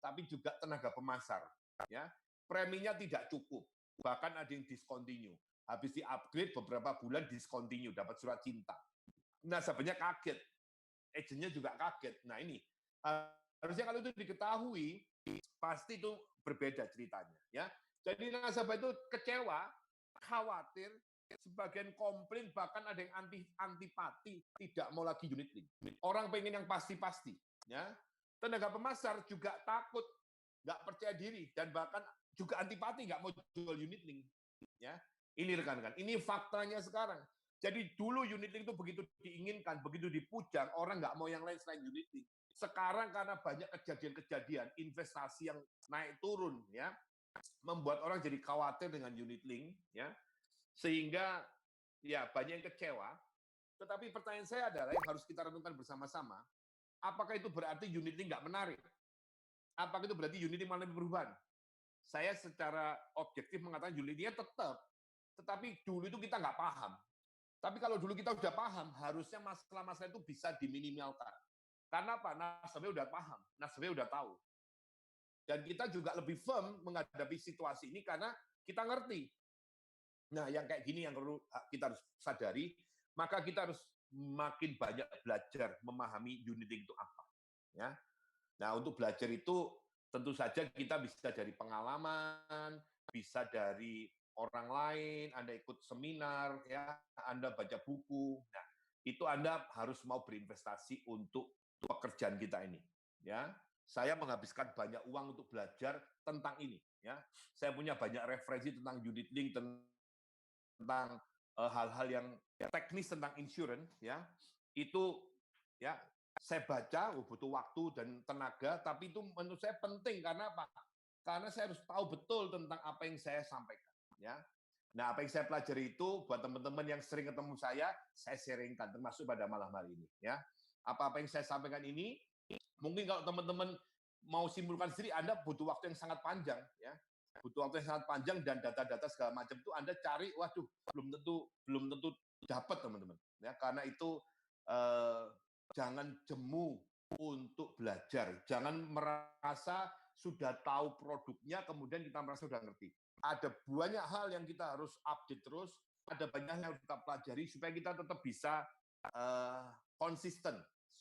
[SPEAKER 1] tapi juga tenaga pemasar, ya. Preminya tidak cukup, bahkan ada yang discontinue. Habis di-upgrade beberapa bulan discontinue, dapat surat cinta. Nasabahnya kaget, agentnya juga kaget. Nah ini harusnya kalau itu diketahui, pasti itu berbeda ceritanya, ya. Jadi nasabah itu kecewa, khawatir, sebagian komplain, bahkan ada yang antipati, tidak mau lagi unit link. Orang pengen yang pasti-pasti, ya. Tenaga pemasar juga takut, nggak percaya diri, dan bahkan juga antipati, nggak mau jual unit link, ya. Ini rekan-rekan, ini faktanya sekarang. Jadi dulu unit link itu begitu diinginkan, begitu dipujang, orang nggak mau yang lain selain unit link. Sekarang karena banyak kejadian-kejadian investasi yang naik turun, ya, membuat orang jadi khawatir dengan unit link, ya, sehingga ya banyak yang kecewa. Tetapi pertanyaan saya adalah yang harus kita renungkan bersama-sama, apakah itu berarti unit link nggak menarik? Apakah itu berarti unit link mengalami perubahan? Saya secara objektif mengatakan unit linknya tetap, tetapi dulu itu kita nggak paham. Tapi kalau dulu kita udah paham, harusnya masalah-masalah itu bisa diminimalkan. Karena apa? Nasabah udah paham, nasabah udah tahu. Dan kita juga lebih firm menghadapi situasi ini karena kita ngerti. Nah, yang kayak gini yang perlu kita harus sadari, maka kita harus makin banyak belajar memahami unit link itu apa. Ya. Nah, untuk belajar itu tentu saja kita bisa dari pengalaman, bisa dari orang lain, Anda ikut seminar, ya, Anda baca buku. Nah, itu Anda harus mau berinvestasi untuk pekerjaan kita ini. Ya, saya menghabiskan banyak uang untuk belajar tentang ini. Ya, saya punya banyak referensi tentang unit link, tentang hal-hal yang teknis tentang insurance. Ya, itu ya saya baca butuh waktu dan tenaga, tapi itu menurut saya penting karena apa? Karena saya harus tahu betul tentang apa yang saya sampaikan. Ya, nah apa yang saya pelajari itu buat teman-teman yang sering ketemu saya sharingkan, termasuk pada malam hari ini. Ya, apa-apa yang saya sampaikan ini, mungkin kalau teman-teman mau simpulkan sendiri, Anda butuh waktu yang sangat panjang. Ya, butuh waktu yang sangat panjang dan data-data segala macam itu Anda cari, waduh, belum tentu dapat teman-teman. Ya, karena itu jangan jemu untuk belajar. Jangan merasa sudah tahu produknya, kemudian kita merasa sudah ngerti. Ada banyak hal yang kita harus update terus, ada banyak hal yang harus kita pelajari supaya kita tetap bisa konsisten,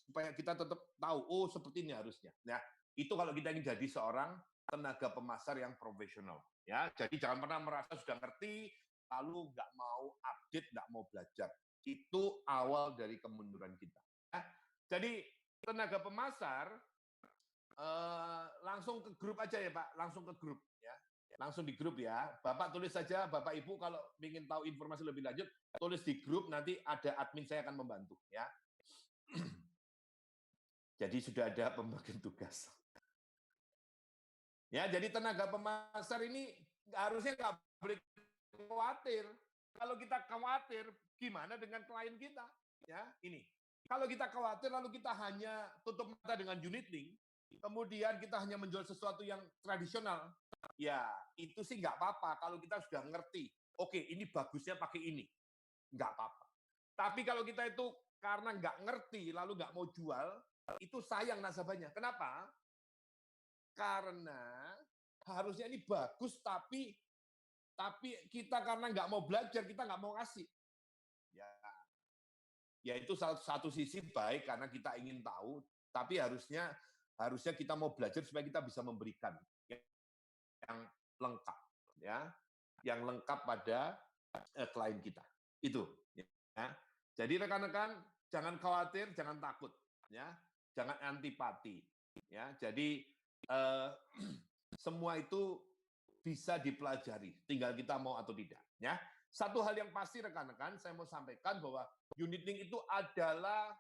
[SPEAKER 1] supaya kita tetap tahu, oh seperti ini harusnya. Nah, itu kalau kita ingin jadi seorang tenaga pemasar yang profesional. Ya, jadi jangan pernah merasa sudah ngerti, lalu nggak mau update, nggak mau belajar. Itu awal dari kemunduran kita. Nah, jadi tenaga pemasar langsung ke grup aja ya Pak, langsung ke grup ya. Langsung di grup ya. Bapak tulis saja, Bapak Ibu kalau ingin tahu informasi lebih lanjut, tulis di grup, nanti ada admin saya akan membantu ya. Jadi sudah ada pembagian tugas. Ya, jadi tenaga pemasar ini harusnya nggak boleh khawatir. Kalau kita khawatir, gimana dengan klien kita? Ya, ini. Kalau kita khawatir lalu kita hanya tutup mata dengan unit link, kemudian kita hanya menjual sesuatu yang tradisional, ya itu sih nggak apa-apa kalau kita sudah ngerti. Oke, ini bagusnya pakai ini, nggak apa-apa. Tapi kalau kita itu karena nggak ngerti lalu nggak mau jual, itu sayang nasabahnya. Kenapa? Karena harusnya ini bagus, tapi kita karena nggak mau belajar, kita nggak mau kasih. Ya itu satu sisi baik karena kita ingin tahu, tapi harusnya kita mau belajar supaya kita bisa memberikan yang lengkap, ya, yang lengkap pada klien kita. Itu. Ya. Jadi rekan-rekan jangan khawatir, jangan takut, ya, jangan antipati, ya. Jadi semua itu bisa dipelajari, tinggal kita mau atau tidak, ya. Satu hal yang pasti rekan-rekan, saya mau sampaikan bahwa unit link itu adalah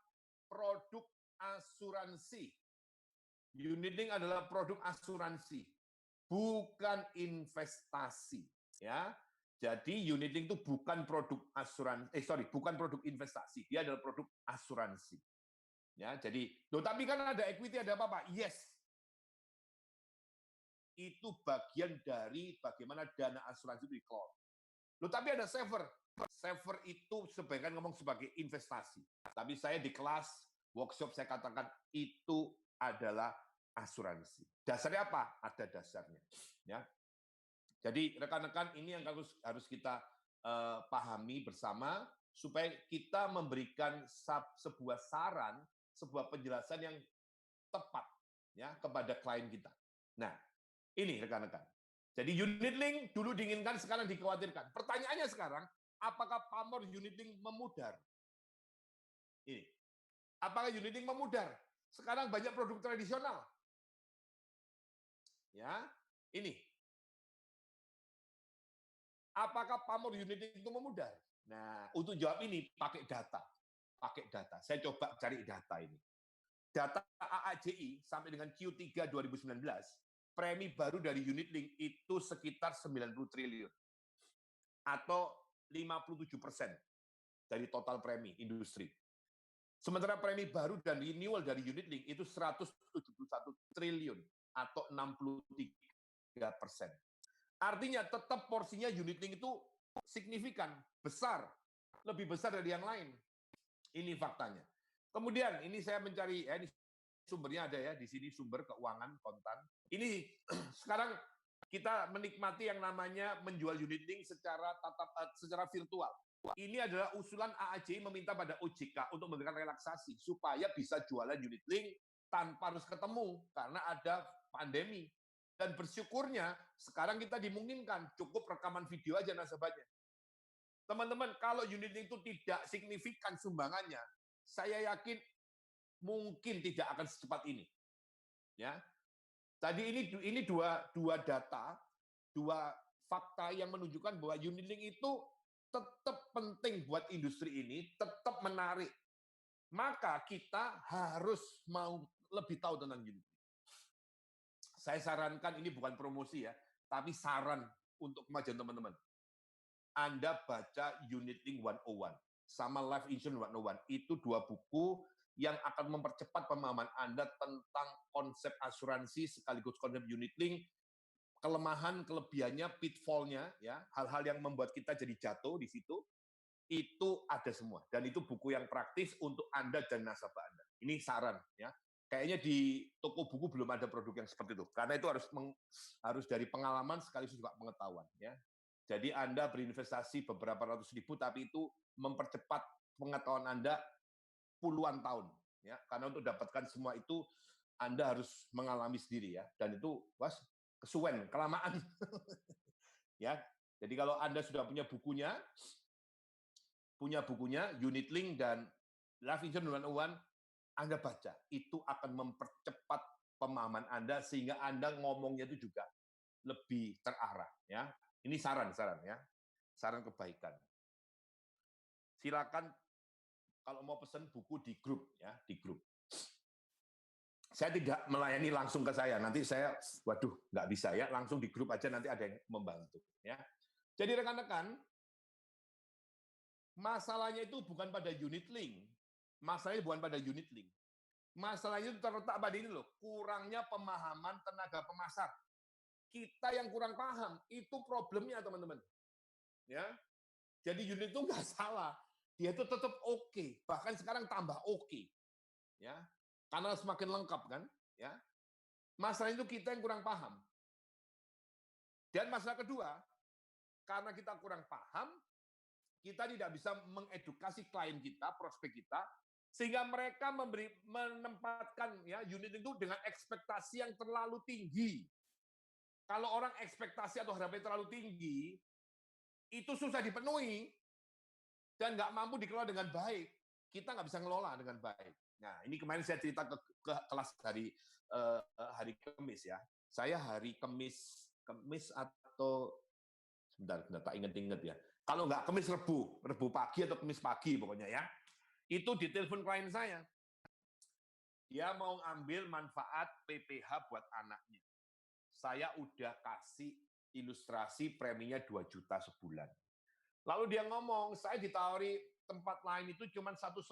[SPEAKER 1] produk asuransi. Unit link adalah produk asuransi, bukan investasi, ya. Jadi unit link itu bukan produk bukan produk investasi, dia adalah produk asuransi. Ya, jadi, tapi kan ada equity, ada apa-apa? Yes. Itu bagian dari bagaimana dana asuransi itu dikelola. Tapi ada saver. Saver itu sebagian ngomong sebagai investasi. Tapi saya di kelas workshop saya katakan itu adalah asuransi. Dasarnya apa? Ada dasarnya. Ya. Jadi rekan-rekan ini yang harus kita pahami bersama supaya kita memberikan sebuah saran, sebuah penjelasan yang tepat ya kepada klien kita. Nah, ini rekan-rekan. Jadi unit link dulu diinginkan, sekarang dikhawatirkan. Pertanyaannya sekarang, apakah pamor unit link memudar? Ini. Apakah unit link memudar? Sekarang banyak produk tradisional. Ya, ini. Apakah pamor unit link itu memudar? Nah, untuk jawab ini pakai data. Pakai data. Saya coba cari data ini. Data AAJI sampai dengan Q3 2019, premi baru dari unit link itu sekitar 90 triliun atau 57% dari total premi industri. Sementara premi baru dan renewal dari unit link itu 171 triliun atau 63%. Artinya tetap porsinya unit link itu signifikan, besar, lebih besar dari yang lain. Ini faktanya. Kemudian ini saya mencari, ini sumbernya ada ya, di sini sumber keuangan kontan. Ini sekarang kita menikmati yang namanya menjual unit link secara virtual. Ini adalah usulan AAJI meminta pada OJK untuk memberikan relaksasi supaya bisa jualan unit link tanpa harus ketemu karena ada pandemi. Dan bersyukurnya sekarang kita dimungkinkan cukup rekaman video aja nasabahnya. Teman-teman, kalau unit itu tidak signifikan sumbangannya, saya yakin mungkin tidak akan secepat ini. Ya, tadi ini dua data, dua fakta yang menunjukkan bahwa unit link itu tetap penting buat industri ini, tetap menarik. Maka kita harus mau lebih tahu tentang unit link. Saya sarankan, ini bukan promosi ya, tapi saran untuk kemajuan teman-teman. Anda baca Unit Link 101 sama Life Insurance 101. Itu dua buku yang akan mempercepat pemahaman Anda tentang konsep asuransi sekaligus konsep unit link, kelemahan, kelebihannya, pitfall-nya, ya, hal-hal yang membuat kita jadi jatuh di situ, itu ada semua. Dan itu buku yang praktis untuk Anda dan nasabah Anda. Ini saran, ya. Kayaknya di toko buku belum ada produk yang seperti itu, karena itu harus dari pengalaman sekaligus juga pengetahuan, ya. Jadi Anda berinvestasi beberapa ratus ribu, tapi itu mempercepat pengetahuan Anda puluhan tahun, ya. Karena untuk dapatkan semua itu Anda harus mengalami sendiri, ya. Dan itu kesuwen, kelamaan. Ya. Jadi kalau Anda sudah punya bukunya Unit Link dan Life Insurance 101, Anda baca. Itu akan mempercepat pemahaman Anda sehingga Anda ngomongnya itu juga lebih terarah, ya. Ini saran ya. Saran kebaikan. Silakan kalau mau pesan buku di grup, ya, di grup. Saya tidak melayani langsung ke saya. Nanti saya, nggak bisa ya, langsung di grup aja, nanti ada yang membantu, ya. Jadi rekan-rekan, masalahnya itu bukan pada unit link. Masalahnya bukan pada unit link. Masalahnya itu terletak pada ini loh, kurangnya pemahaman tenaga pemasar. Kita yang kurang paham, itu problemnya, teman-teman. Ya, jadi unit itu nggak salah, dia itu tetap oke, bahkan sekarang tambah oke, ya, karena semakin lengkap kan, ya. Masalah itu kita yang kurang paham. Dan masalah kedua, karena kita kurang paham, kita tidak bisa mengedukasi klien kita, prospek kita, sehingga mereka menempatkan, ya, unit itu dengan ekspektasi yang terlalu tinggi. Kalau orang ekspektasi atau harapannya terlalu tinggi, itu susah dipenuhi dan nggak mampu dikelola dengan baik. Kita nggak bisa ngelola dengan baik. Nah, ini kemarin saya cerita ke kelas hari Kamis, ya. Saya hari Kamis atau sebentar tak inget ya. Kalau nggak Kamis, Rebu pagi atau Kamis pagi pokoknya, ya. Itu ditelepon klien saya. Dia mau ambil manfaat PPH buat anaknya. Saya udah kasih ilustrasi preminya 2 juta sebulan. Lalu dia ngomong, saya ditawari tempat lain itu cuma 1/4.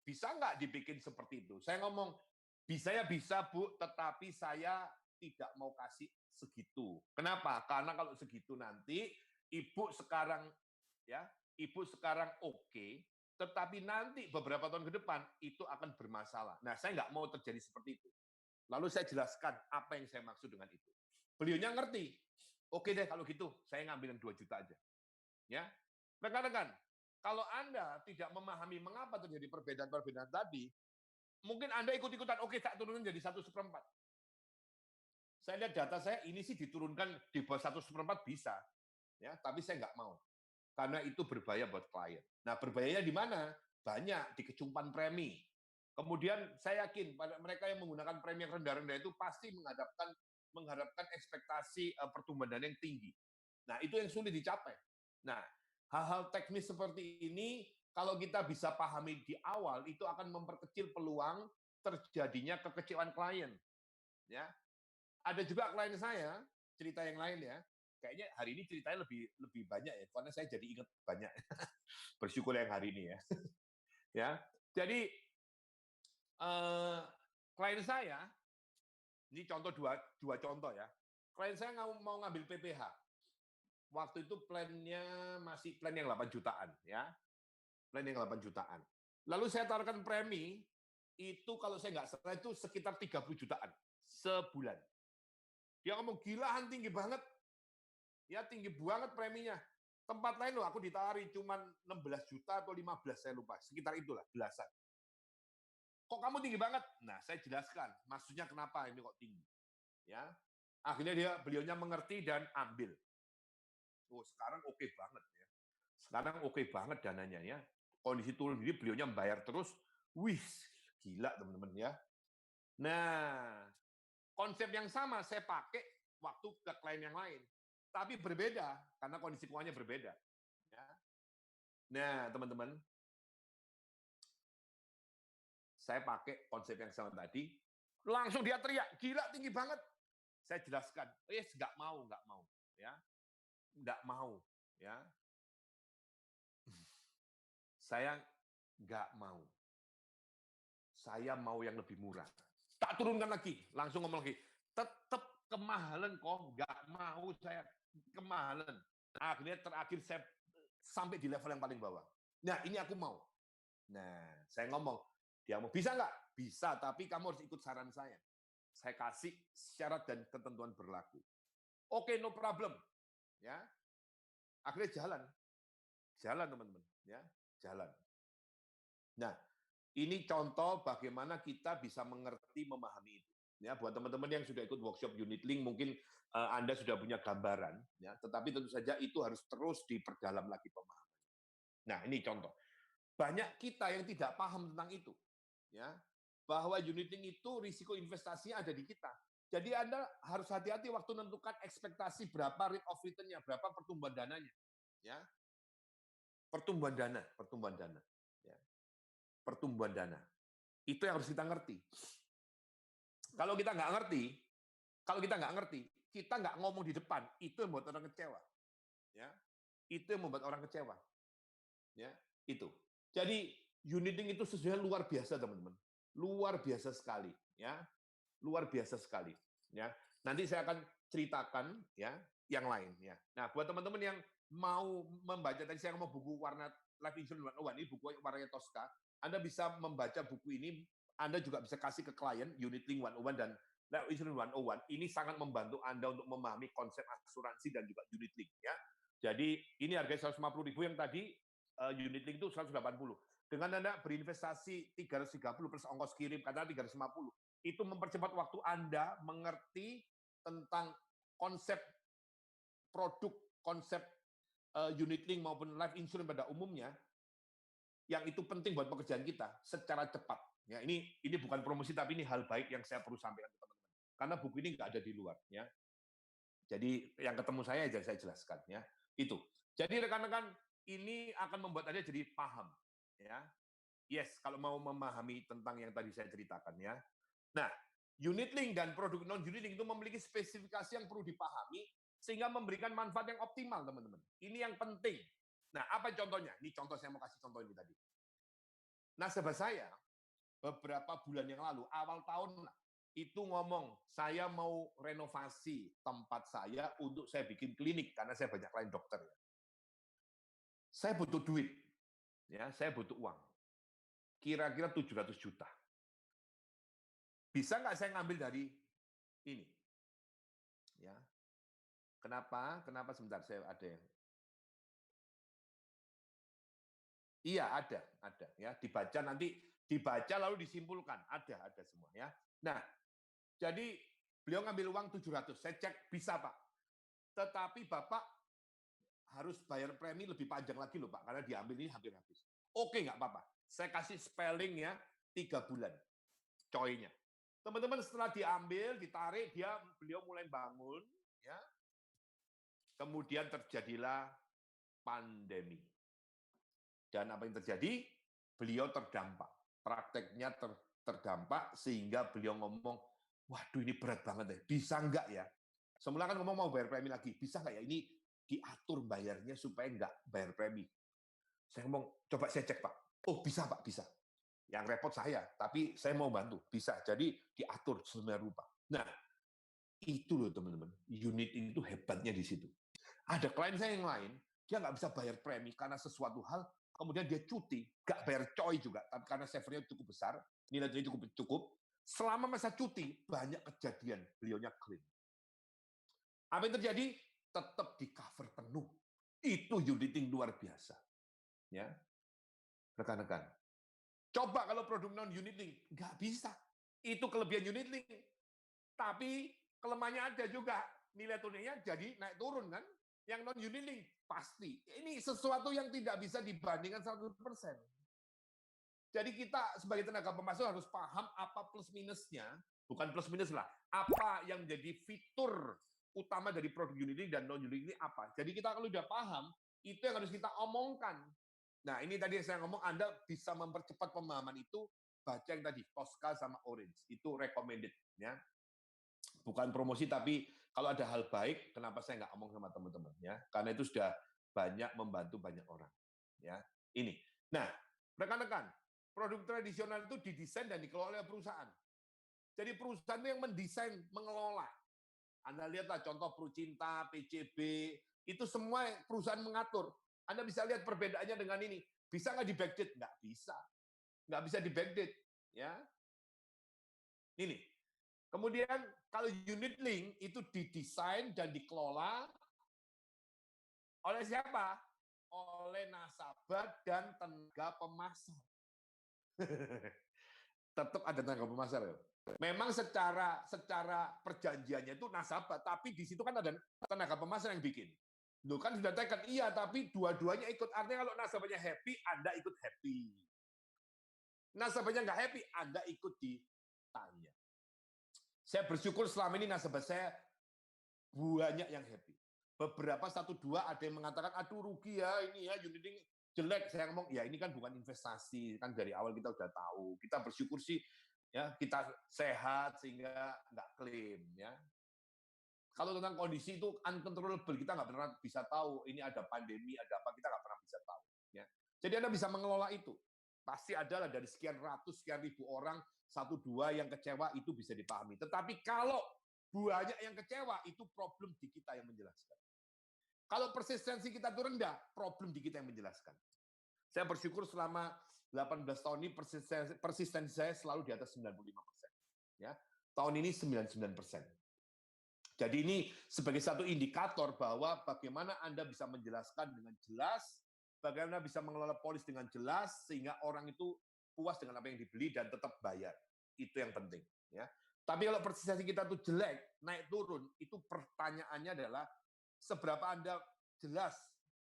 [SPEAKER 1] Bisa nggak dibikin seperti itu? Saya ngomong, bisa ya bisa, Bu, tetapi saya tidak mau kasih segitu. Kenapa? Karena kalau segitu nanti ibu sekarang oke, tetapi nanti beberapa tahun ke depan itu akan bermasalah. Nah, saya nggak mau terjadi seperti itu. Lalu saya jelaskan apa yang saya maksud dengan itu. Beliaunya ngerti. Oke deh kalau gitu, saya ngambil yang 2 juta aja. Ya, rekan-rekan, kalau Anda tidak memahami mengapa terjadi perbedaan-perbedaan tadi, mungkin Anda ikut-ikutan, oke, tak turunin jadi 1/4. Saya lihat data saya, ini sih diturunkan di bawah 1/4 bisa, ya, tapi saya nggak mau. Karena itu berbahaya buat klien. Nah, berbahayanya di mana? Banyak, di kecumpan premi. Kemudian saya yakin pada mereka yang menggunakan premi yang rendah-rendah itu pasti mengharapkan ekspektasi pertumbuhan dana yang tinggi. Nah, itu yang sulit dicapai. Nah, hal-hal teknis seperti ini kalau kita bisa pahami di awal, itu akan memperkecil peluang terjadinya kekecewaan klien. Ya, ada juga klien saya cerita yang lain, ya. Kayaknya hari ini ceritanya lebih banyak ya, karena saya jadi ingat banyak. Bersyukur yang hari ini ya. Ya, jadi klien saya, ini contoh dua contoh ya. Klien saya mau ngambil PPH. Waktu itu plannya masih plan yang 8 jutaan, ya. Plan yang 8 jutaan. Lalu saya tawarkan premi, itu kalau saya nggak salah itu sekitar 30 jutaan sebulan. Dia ngomong, gilahan tinggi banget. Ya, tinggi banget preminya. Tempat lain loh, aku ditawari cuma 16 juta atau 15, saya lupa. Sekitar itulah, belasan. Kok kamu tinggi banget? Nah, saya jelaskan, maksudnya kenapa ini kok tinggi. Ya, akhirnya beliaunya mengerti dan ambil. Oh, sekarang oke banget ya. Sekarang oke banget dananya ya. Kondisi turun ini beliaunya membayar terus. Wih, gila teman-teman ya. Nah, konsep yang sama saya pakai waktu ke klien yang lain. Tapi berbeda karena kondisi keuangannya berbeda. Ya. Nah, teman-teman, saya pakai konsep yang sama tadi. Langsung dia teriak, gila tinggi banget. Saya jelaskan, nggak mau, ya, nggak mau, ya. Saya nggak mau. Saya mau yang lebih murah. Tak turunkan lagi, langsung ngomong lagi. Tetap kemahalan kok, nggak mau saya kemahalan. Akhirnya terakhir saya sampai di level yang paling bawah. Nah, ini aku mau. Nah, saya ngomong, dia mau, bisa nggak? Bisa, tapi kamu harus ikut saran saya. Saya kasih syarat dan ketentuan berlaku. Oke, no problem. Ya, akhirnya jalan teman-teman. Ya, jalan. Nah, ini contoh bagaimana kita bisa mengerti, memahami itu. Ya, buat teman-teman yang sudah ikut workshop unit link, mungkin Anda sudah punya gambaran, ya. Tetapi tentu saja itu harus terus diperdalam lagi pemahaman. Nah, ini contoh. Banyak kita yang tidak paham tentang itu, ya. Bahwa unit link itu risiko investasinya ada di kita. Jadi Anda harus hati-hati waktu menentukan ekspektasi berapa rate of return-nya, berapa pertumbuhan dananya, ya. Pertumbuhan dana, ya. Pertumbuhan dana. Itu yang harus kita ngerti. Kalau kita nggak ngerti, kita nggak ngomong di depan, itu yang membuat orang kecewa. Ya, itu yang membuat orang kecewa. Ya, itu. Jadi unit link itu sesungguhnya luar biasa, teman-teman. Luar biasa sekali, ya. Luar biasa sekali, ya. Nanti saya akan ceritakan ya yang lain ya. Nah, buat teman-teman yang mau membaca, tadi saya mau buku warna Life Insurance 101, ini buku warnanya Tosca. Anda bisa membaca buku ini, Anda juga bisa kasih ke klien Unit Link 101 dan Life Insurance 101. Ini sangat membantu Anda untuk memahami konsep asuransi dan juga unit link ya. Jadi ini harga 150.000 yang tadi, unit link itu 180. Dengan Anda berinvestasi 330 plus ongkos kirim katakan 350, itu mempercepat waktu Anda mengerti tentang konsep produk, konsep unit link maupun life insurance pada umumnya, yang itu penting buat pekerjaan kita secara cepat. Ya, ini bukan promosi, tapi ini hal baik yang saya perlu sampaikan ke teman-teman. Karena buku ini nggak ada di luar. Ya. Jadi yang ketemu saya aja saya jelaskan. Ya. Itu. Jadi rekan-rekan, ini akan membuat Anda jadi paham. Ya. Yes, kalau mau memahami tentang yang tadi saya ceritakan. Ya. Nah, unit link dan produk non-unit link itu memiliki spesifikasi yang perlu dipahami sehingga memberikan manfaat yang optimal, teman-teman. Ini yang penting. Nah, apa contohnya? Ini contoh saya mau kasih contoh ini tadi. Nasabah saya beberapa bulan yang lalu, awal tahun itu ngomong, saya mau renovasi tempat saya untuk saya bikin klinik karena saya banyak klien dokter. Saya butuh duit, ya, saya butuh uang. Kira-kira 700 juta. Bisa nggak saya ngambil dari ini? Ya. Kenapa? Kenapa sebentar saya ada yang iya ada ya, dibaca nanti dibaca lalu disimpulkan, ada semua ya. Nah, jadi beliau ngambil uang 700, saya cek bisa Pak. Tetapi Bapak harus bayar premi lebih panjang lagi loh Pak, karena diambil ini hampir habis. Oke, nggak apa-apa. Saya kasih spelling ya 3 bulan coy-nya. Teman-teman setelah diambil, ditarik, beliau mulai bangun ya. Kemudian terjadilah pandemi. Dan apa yang terjadi? Beliau terdampak. Prakteknya terdampak sehingga beliau ngomong, waduh ini berat banget deh, bisa nggak ya? Semula kan ngomong mau bayar premi lagi, bisa nggak ya ini diatur bayarnya supaya nggak bayar premi. Saya ngomong, coba saya cek Pak. Oh bisa Pak, bisa. Yang repot saya, tapi saya mau bantu, bisa. Jadi diatur sedemikian rupa. Nah, itu loh teman-teman, unit itu hebatnya di situ. Ada klien saya yang lain, dia nggak bisa bayar premi karena sesuatu hal, kemudian dia cuti, nggak bayar coy juga, tapi karena savernya cukup besar, nilainya cukup, selama masa cuti, banyak kejadian, beliaunya clean. Apa yang terjadi? Tetap di cover penuh. Itu uniting luar biasa. Ya, rekan-rekan. Coba kalau produk non-unit link, nggak bisa. Itu kelebihan unit link. Tapi kelemahannya ada juga, nilai tunainya jadi naik turun kan. Yang non unit link pasti. Ini sesuatu yang tidak bisa dibandingkan 100%. Jadi kita sebagai tenaga pemasok harus paham apa plus minusnya, bukan plus minus lah, apa yang menjadi fitur utama dari produk unit link dan non unit link ini apa. Jadi kita kalau sudah paham, itu yang harus kita omongkan. Nah, ini tadi saya ngomong, Anda bisa mempercepat pemahaman itu, baca yang tadi, Tosca sama Orange. Itu recommended. Ya. Bukan promosi, tapi kalau ada hal baik, kenapa saya nggak ngomong sama teman-teman? Ya. Karena itu sudah banyak membantu banyak orang. Ya. Ini. Nah, rekan-rekan, produk tradisional itu didesain dan dikelola oleh perusahaan. Jadi perusahaan itu yang mendesain, mengelola. Anda lihatlah contoh Prucinta, PCB, itu semua perusahaan mengatur. Anda bisa lihat perbedaannya dengan ini. Bisa nggak di backdate? Nggak bisa. Nggak bisa di backdate. Ya. Ini. Kemudian kalau unit link itu didesain dan dikelola oleh siapa? Oleh nasabah dan tenaga pemasar. Tetap ada tenaga pemasar. Memang secara perjanjiannya itu nasabah, tapi di situ kan ada tenaga pemasar yang bikin. Loh kan sudah tekan, iya, tapi dua-duanya ikut. Artinya kalau nasabahnya happy, Anda ikut happy. Nasabahnya nggak happy, Anda ikut ditanya. Saya bersyukur selama ini nasabah saya banyak yang happy. Beberapa 1-2 ada yang mengatakan, aduh rugi ya, ini ya, unit link jelek. Saya ngomong, ya ini kan bukan investasi, kan dari awal kita udah tahu. Kita bersyukur sih, ya kita sehat sehingga nggak klaim. Ya. Kalau tentang kondisi itu uncontrollable, kita nggak pernah bisa tahu. Ini ada pandemi, ada apa, kita nggak pernah bisa tahu. Ya. Jadi Anda bisa mengelola itu. Pasti adalah dari sekian ratus, sekian ribu orang, 1-2 yang kecewa itu bisa dipahami. Tetapi kalau banyak yang kecewa, itu problem di kita yang menjelaskan. Kalau persistensi kita itu rendah, problem di kita yang menjelaskan. Saya bersyukur selama 18 tahun ini persistensi saya selalu di atas 95%. Ya. Tahun ini 99%. Jadi ini sebagai satu indikator bahwa bagaimana Anda bisa menjelaskan dengan jelas, bagaimana bisa mengelola polis dengan jelas, sehingga orang itu puas dengan apa yang dibeli dan tetap bayar. Itu yang penting. Ya. Tapi kalau persistensi kita itu jelek, naik turun, itu pertanyaannya adalah seberapa Anda jelas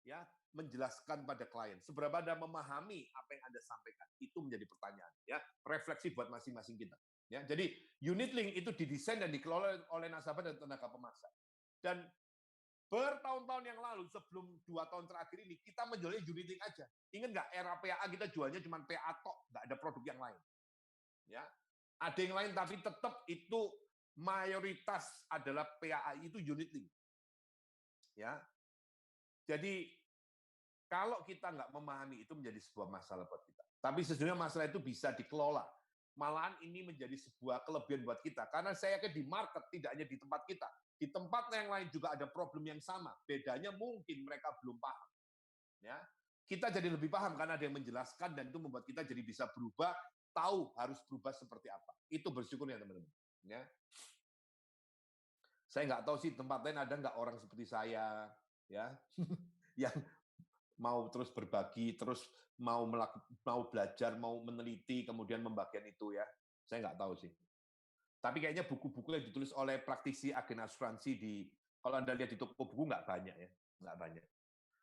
[SPEAKER 1] ya menjelaskan pada klien, seberapa Anda memahami apa yang Anda sampaikan. Itu menjadi pertanyaan. Ya. Refleksi buat masing-masing kita. Ya, jadi unit link itu didesain dan dikelola oleh nasabah dan tenaga pemasar. Dan bertahun-tahun yang lalu, sebelum 2 tahun terakhir ini, kita menjualnya unit link aja. Ingat nggak, era PAA kita jualnya cuma PA tok, nggak ada produk yang lain. Ya, ada yang lain, tapi tetap itu mayoritas adalah PAA itu unit link. Ya, jadi kalau kita nggak memahami itu menjadi sebuah masalah buat kita. Tapi sesungguhnya masalah itu bisa dikelola. Malahan ini menjadi sebuah kelebihan buat kita. Karena saya yakin di market, tidak hanya di tempat kita. Di tempat yang lain juga ada problem yang sama. Bedanya mungkin mereka belum paham. Ya, kita jadi lebih paham karena ada yang menjelaskan dan itu membuat kita jadi bisa berubah, tahu harus berubah seperti apa. Itu bersyukur ya teman-teman. Ya. Saya nggak tahu sih tempat lain ada nggak orang seperti saya, ya, yang mau terus berbagi, terus mau belajar, mau meneliti, kemudian membagikan itu ya. Saya nggak tahu sih. Tapi kayaknya buku-buku yang ditulis oleh praktisi agen asuransi kalau Anda lihat di toko buku nggak banyak ya, nggak banyak.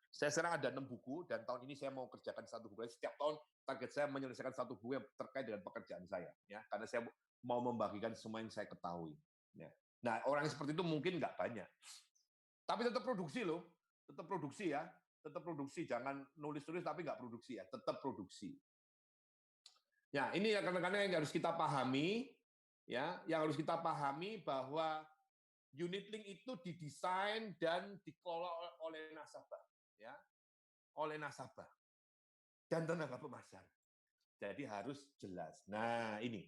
[SPEAKER 1] Saya sekarang ada 6 buku dan tahun ini saya mau kerjakan 1 buku. Setiap tahun target saya menyelesaikan 1 buku yang terkait dengan pekerjaan saya, ya, karena saya mau membagikan semua yang saya ketahui. Ya. Nah, orang yang seperti itu mungkin nggak banyak. Tapi tetap produksi loh, tetap produksi ya. Tetap produksi, jangan nulis-nulis tapi nggak produksi ya, tetap produksi. Ya, ini rekan-rekan yang harus kita pahami, ya, yang harus kita pahami bahwa unit link itu didesain dan dikelola oleh nasabah, ya, oleh nasabah dan tenaga pemasar. Jadi harus jelas. Nah, ini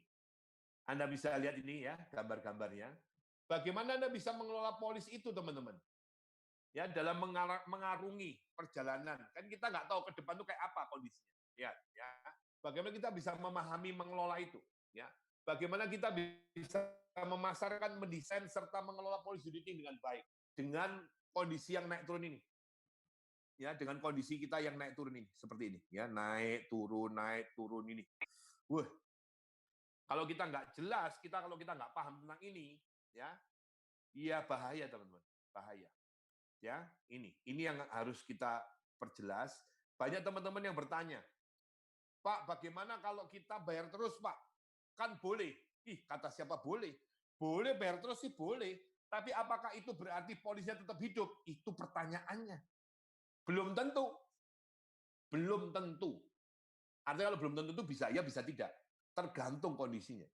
[SPEAKER 1] Anda bisa lihat ini ya gambar-gambarnya. Bagaimana Anda bisa mengelola polis itu, teman-teman? Ya, dalam mengarungi perjalanan. Kan kita nggak tahu ke depan itu kayak apa kondisinya. Ya. Bagaimana kita bisa memahami, mengelola itu. Ya. Bagaimana kita bisa memasarkan, mendesain, serta mengelola polis unit link dengan baik. Dengan kondisi yang naik turun ini. Ya, dengan kondisi kita yang naik turun ini. Seperti ini. Ya, naik turun ini. Kalau kita nggak jelas, kalau kita nggak paham tentang ini, ya, Iya, bahaya teman-teman, bahaya. Ya, ini yang harus kita perjelas. Banyak teman-teman yang bertanya, Pak, bagaimana kalau kita bayar terus, Pak? Kan boleh. Ih, kata siapa boleh? Boleh bayar terus sih boleh. Tapi apakah itu berarti polisnya tetap hidup? Itu pertanyaannya. Belum tentu. Belum tentu. Artinya kalau belum tentu itu bisa ya, bisa tidak. Tergantung kondisinya.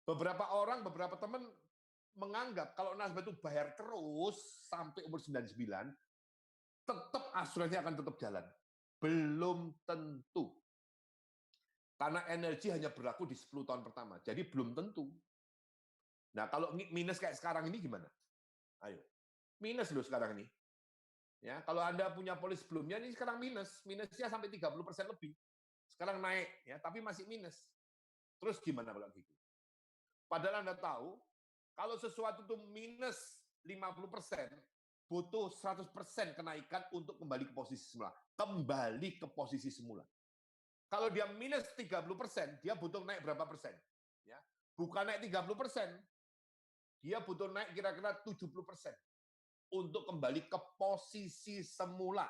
[SPEAKER 1] Beberapa orang, beberapa teman menganggap kalau nasabah itu bayar terus sampai umur 99, tetap asuransi akan tetap jalan. Belum tentu. Karena energi hanya berlaku di 10 tahun pertama. Jadi belum tentu. Nah, kalau minus kayak sekarang ini gimana? Ayo. Minus loh sekarang ini. Ya, kalau Anda punya polis sebelumnya ini sekarang minus. Minusnya sampai 30% lebih. Sekarang naik ya, tapi masih minus. Terus gimana kalau gitu? Padahal Anda tahu kalau sesuatu itu minus 50%, butuh 100% kenaikan untuk kembali ke posisi semula. Kembali ke posisi semula. Kalau dia minus 30%, dia butuh naik berapa persen? Ya, bukan naik 30%, dia butuh naik kira-kira 70% untuk kembali ke posisi semula.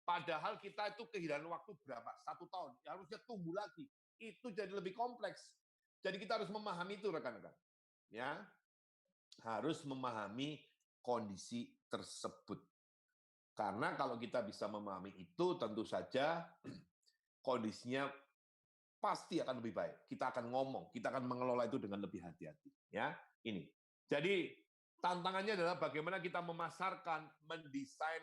[SPEAKER 1] Padahal kita itu kehilangan waktu berapa? 1 tahun. Ya, harusnya tumbuh lagi. Itu jadi lebih kompleks. Jadi kita harus memahami itu, rekan-rekan. Ya, harus memahami kondisi tersebut. Karena kalau kita bisa memahami itu, tentu saja kondisinya pasti akan lebih baik. Kita akan ngomong, kita akan mengelola itu dengan lebih hati-hati. Ya, ini. Jadi tantangannya adalah bagaimana kita memasarkan, mendesain,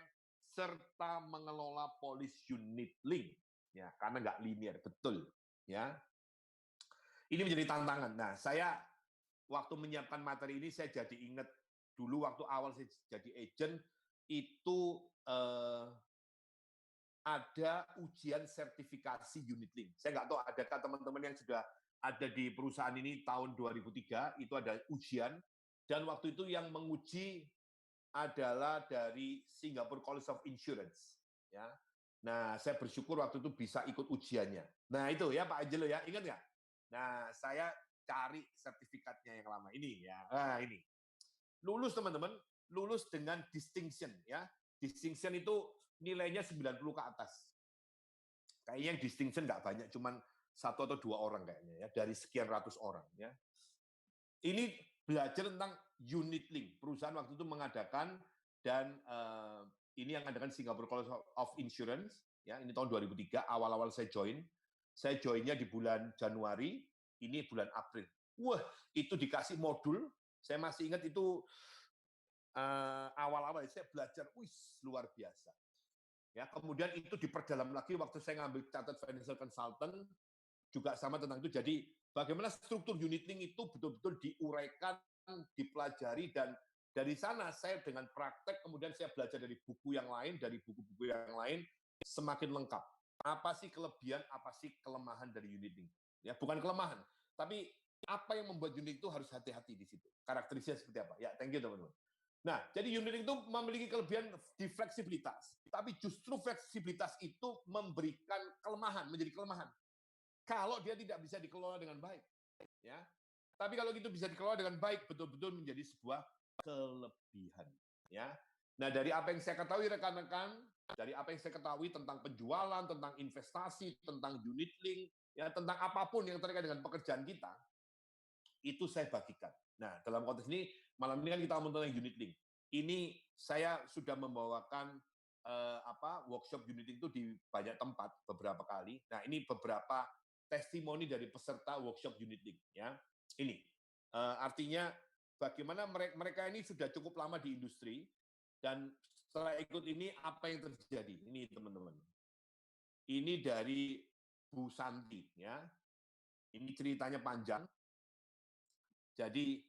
[SPEAKER 1] serta mengelola polis unit link. Ya, karena nggak linear, betul. Ya, ini menjadi tantangan. Nah, saya waktu menyiapkan materi ini, saya jadi ingat dulu waktu awal saya jadi agent, itu ada ujian sertifikasi unit link. Saya nggak tahu adakah teman-teman yang sudah ada di perusahaan ini tahun 2003, itu ada ujian, dan waktu itu yang menguji adalah dari Singapore College of Insurance. Ya. Nah, saya bersyukur waktu itu bisa ikut ujiannya. Nah, itu ya Pak Angelo ya, ingat nggak? Nah, saya cari sertifikatnya yang lama ini ya. Nah, ini. Lulus teman-teman, lulus dengan distinction ya. Distinction itu nilainya 90 ke atas. Kayaknya yang distinction nggak banyak, cuman 1 atau 2 orang kayaknya ya, dari sekian ratus orang ya. Ini belajar tentang unit link. Perusahaan waktu itu mengadakan, dan ini yang mengadakan Singapore College of Insurance ya, ini tahun 2003, awal-awal saya join. Saya joinnya di bulan Januari, ini bulan April. Wah, itu dikasih modul, saya masih ingat itu awal-awal saya belajar, luar biasa. Ya, kemudian itu diperdalam lagi waktu saya ngambil Chartered Financial Consultant, juga sama tentang itu. Jadi bagaimana struktur unit link itu betul-betul diuraikan, dipelajari, dan dari sana saya dengan praktek, kemudian saya belajar dari buku yang lain, dari buku-buku yang lain, semakin lengkap. Apa sih kelebihan, apa sih kelemahan dari unit link? Ya, bukan kelemahan, tapi apa yang membuat unit itu harus hati-hati di situ. Karakteristiknya seperti apa? Ya, thank you teman-teman. Nah, jadi unit link itu memiliki kelebihan di fleksibilitas, tapi justru fleksibilitas itu memberikan kelemahan, menjadi kelemahan. Kalau dia tidak bisa dikelola dengan baik, ya. Tapi kalau itu bisa dikelola dengan baik, betul-betul menjadi sebuah kelebihan, ya. Nah, dari apa yang saya ketahui rekan-rekan, dari apa yang saya ketahui tentang penjualan, tentang investasi, tentang unit link, ya, tentang apapun yang terkait dengan pekerjaan kita, itu saya bagikan. Nah, dalam konteks ini, malam ini kan kita ngomong tentang unit link. Ini saya sudah membawakan workshop unit link itu di banyak tempat beberapa kali. Nah, ini beberapa testimoni dari peserta workshop unit link. Ya, ini artinya bagaimana mereka ini sudah cukup lama di industri, dan setelah ikut ini apa yang terjadi? Ini teman-teman. Ini dari Bu Santi, ya. Ini ceritanya panjang. Jadi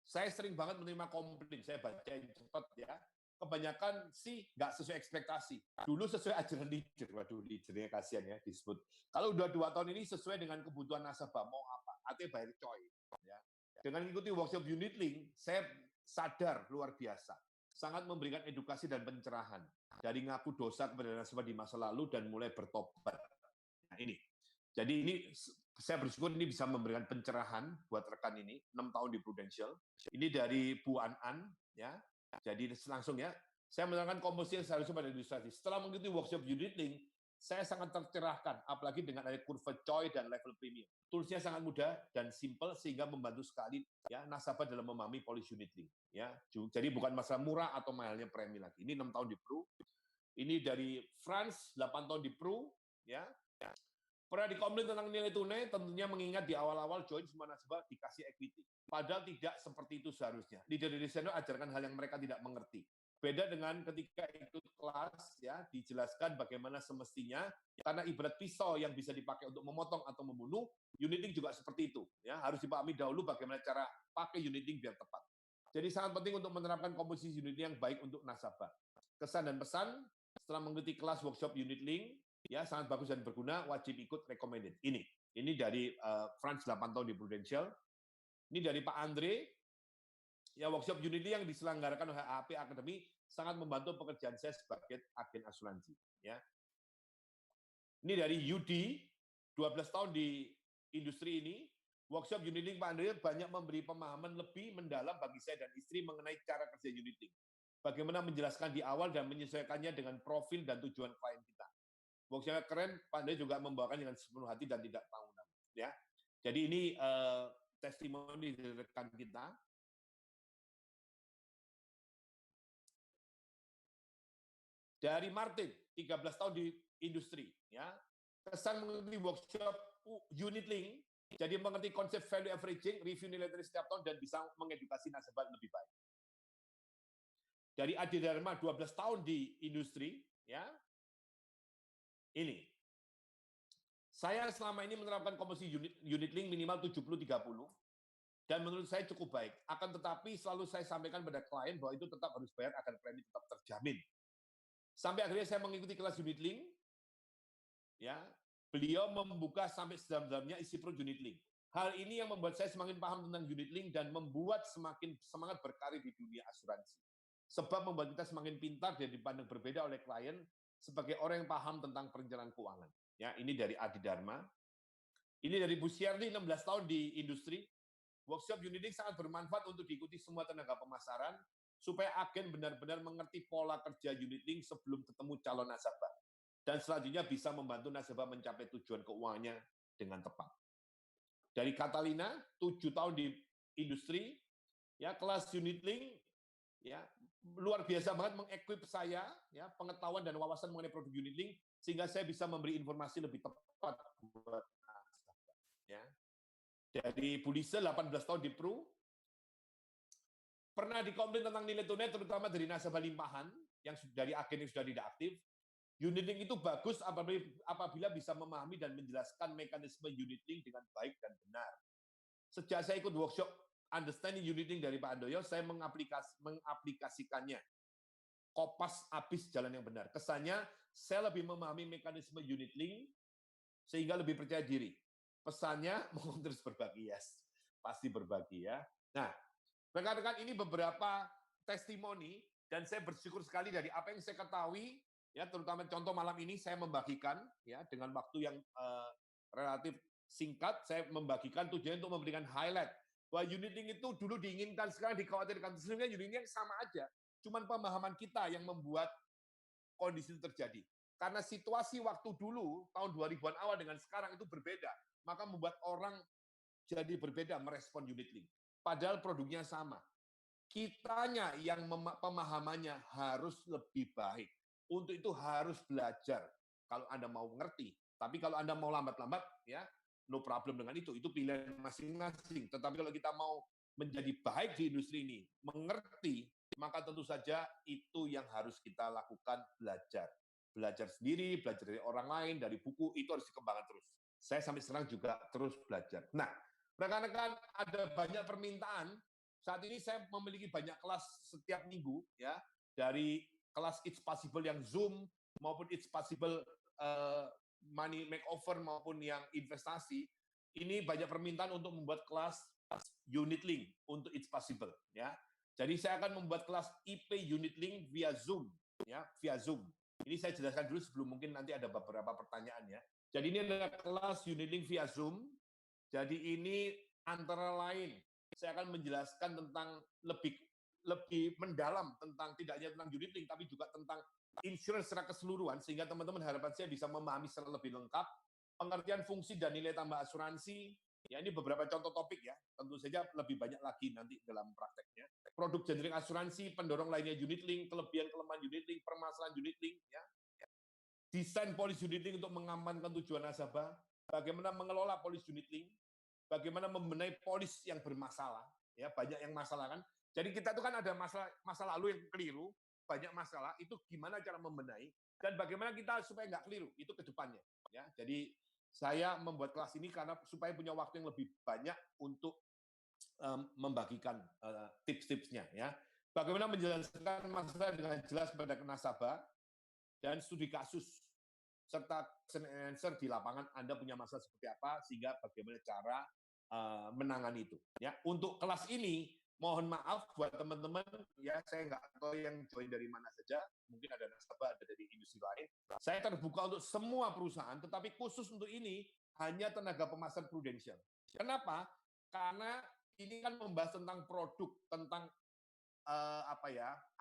[SPEAKER 1] saya sering banget menerima komplain, saya bacain cepat ya. Kebanyakan sih nggak sesuai ekspektasi. Dulu sesuai ajaran leader, waduh leadernya kasihan ya disebut. Kalau udah 2 tahun ini sesuai dengan kebutuhan nasabah mau apa, artinya bayar coy. Ya. Dengan mengikuti workshop unit link, saya sadar luar biasa. Sangat memberikan edukasi dan pencerahan. Dari ngaku dosa kepada nasabah di masa lalu dan mulai bertobat. Nah, ini. Jadi ini saya bersyukur ini bisa memberikan pencerahan buat rekan ini, 6 tahun di Prudential. Ini dari Bu An, ya. Jadi langsung ya, saya menerangkan komposisi yang seharusnya pada ilustrasi. Setelah mengikuti workshop unit link, saya sangat tercerahkan, apalagi dengan ada kurva COI dan level premium. Toolsnya sangat mudah dan simple sehingga membantu sekali ya nasabah dalam memahami policy unit link. Ya, jadi bukan masalah murah atau mahalnya premi lagi. Ini 6 tahun di Pru. Ini dari France, 8 tahun di Pru. Ya, pernah dikomplain tentang nilai tunai, tentunya mengingat di awal-awal join semua nasabah dikasih equity. Padahal tidak seperti itu seharusnya. Leader dari senior ajarkan hal yang mereka tidak mengerti. Beda dengan ketika ikut kelas, ya dijelaskan bagaimana semestinya, karena ibarat pisau yang bisa dipakai untuk memotong atau membunuh, unit link juga seperti itu. Ya harus dipahami dahulu bagaimana cara pakai unit link biar tepat. Jadi sangat penting untuk menerapkan komposisi unit link yang baik untuk nasabah. Kesan dan pesan, setelah mengikuti kelas workshop unit link, ya sangat bagus dan berguna, wajib ikut recommended. Ini dari France 8 tahun di Prudential. Ini dari Pak Andre, ya workshop unit link yang diselenggarakan oleh HP Academy sangat membantu pekerjaan saya sebagai agen asuransi. Ya. Ini dari Yudi, 12 tahun di industri ini. Workshop unit link Pak Andre banyak memberi pemahaman lebih mendalam bagi saya dan istri mengenai cara kerja unit link. Bagaimana menjelaskan di awal dan menyesuaikannya dengan profil dan tujuan klien kita. Workshopnya keren, Pak Andre juga membawakan dengan sepenuh hati dan tidak tanggung-tanggung. Ya, jadi ini testimoni dari rekan kita. Dari Martin, 13 tahun di industri. Ya, kesan mengikuti workshop unit link, jadi mengerti konsep value averaging, review nilai tunai setiap tahun dan bisa mengedukasi nasabah lebih baik. Dari Adi Dharma, 12 tahun di industri. Ya, ini. Saya selama ini menerapkan komposisi unit link minimal 70-30, dan menurut saya cukup baik. Akan tetapi selalu saya sampaikan pada klien bahwa itu tetap harus bayar agar premi tetap terjamin. Sampai akhirnya saya mengikuti kelas unit link, ya, beliau membuka sampai sedalam-dalamnya isi pro unit link. Hal ini yang membuat saya semakin paham tentang unit link dan membuat semakin semangat berkarir di dunia asuransi. Sebab membuat kita semakin pintar dan dipandang berbeda oleh klien sebagai orang yang paham tentang perencanaan keuangan. Ya, ini dari Adi Dharma. Ini dari Bu Syerli, 16 tahun di industri. Workshop unit link sangat bermanfaat untuk diikuti semua tenaga pemasaran supaya agen benar-benar mengerti pola kerja unit link sebelum ketemu calon nasabah. Dan selanjutnya bisa membantu nasabah mencapai tujuan keuangannya dengan tepat. Dari Catalina, 7 tahun di industri, ya kelas unit link, ya luar biasa banget mengequip saya, ya pengetahuan dan wawasan mengenai produk unit link sehingga saya bisa memberi informasi lebih tepat buat nasabah. Ya. Dari Bu Lisa, 18 tahun di Pru, pernah dikomplain tentang nilai tunai terutama dari nasabah limpahan yang dari agen yang sudah tidak aktif. Unit link itu bagus apabila bisa memahami dan menjelaskan mekanisme unit link dengan baik dan benar. Sejak saya ikut workshop Understanding Unit Link dari Pak Andoyo, saya mengaplikasikannya. Kopas habis jalan yang benar. Kesannya, saya lebih memahami mekanisme unit link, sehingga lebih percaya diri. Pesannya, mau terus berbagi, yes. Pasti berbagi ya. Nah, rekan-rekan ini beberapa testimoni, dan saya bersyukur sekali dari apa yang saya ketahui, ya terutama contoh malam ini saya membagikan, ya dengan waktu yang relatif singkat, saya membagikan tujuannya untuk memberikan highlight bahwa unit link itu dulu diinginkan, sekarang dikhawatirkan. Sebenarnya unit link sama aja, cuman pemahaman kita yang membuat kondisi itu terjadi. Karena situasi waktu dulu, tahun 2000-an awal dengan sekarang itu berbeda, maka membuat orang jadi berbeda merespon unit link. Padahal produknya sama. Kitanya yang pemahamannya harus lebih baik. Untuk itu harus belajar. Kalau Anda mau mengerti. Tapi kalau Anda mau lambat-lambat, ya no problem dengan itu pilihan masing-masing. Tetapi kalau kita mau menjadi baik di industri ini, mengerti, maka tentu saja itu yang harus kita lakukan, belajar. Belajar sendiri, belajar dari orang lain, dari buku, itu harus dikembangkan terus. Saya sampai sekarang juga terus belajar. Nah, rekan-rekan, ada banyak permintaan. Saat ini saya memiliki banyak kelas setiap minggu, ya, dari kelas It's Possible yang Zoom, maupun It's Possible money makeover maupun yang investasi, ini banyak permintaan untuk membuat kelas unit link untuk It's Possible, ya. Jadi saya akan membuat kelas IP unit link via Zoom, ya, via Zoom. Ini saya jelaskan dulu sebelum mungkin nanti ada beberapa pertanyaan, ya. Jadi ini adalah kelas unit link via Zoom, Jadi ini antara lain, saya akan menjelaskan tentang lebih mendalam tentang tidak hanya tentang unit link, tapi juga tentang insurance secara keseluruhan, sehingga teman-teman harapan saya bisa memahami secara lebih lengkap pengertian fungsi dan nilai tambah asuransi. Ya, ini beberapa contoh topik ya. Tentu saja lebih banyak lagi nanti dalam prakteknya. Produk generic asuransi, pendorong lainnya unit link, kelebihan-kelemahan unit link, permasalahan unit link, ya. Desain polis unit link untuk mengamankan tujuan nasabah, bagaimana mengelola polis unit link, bagaimana membenahi polis yang bermasalah, ya banyak yang masalah kan. Jadi kita itu kan ada masa lalu yang keliru, banyak masalah, itu gimana cara membenahi, dan bagaimana kita supaya nggak keliru, itu ke depannya. Ya, jadi saya membuat kelas ini karena supaya punya waktu yang lebih banyak untuk membagikan tips-tipsnya. Ya, bagaimana menjelaskan masalah dengan jelas pada nasabah dan studi kasus serta answer di lapangan Anda punya masalah seperti apa sehingga bagaimana cara menangani itu. Ya, untuk kelas ini mohon maaf buat teman-teman ya, saya nggak tahu yang join dari mana saja, mungkin ada nasabah, ada dari industri lain. Saya terbuka untuk semua perusahaan, tetapi khusus untuk ini hanya tenaga pemasar prudensial. Kenapa? Karena ini kan membahas tentang produk, tentang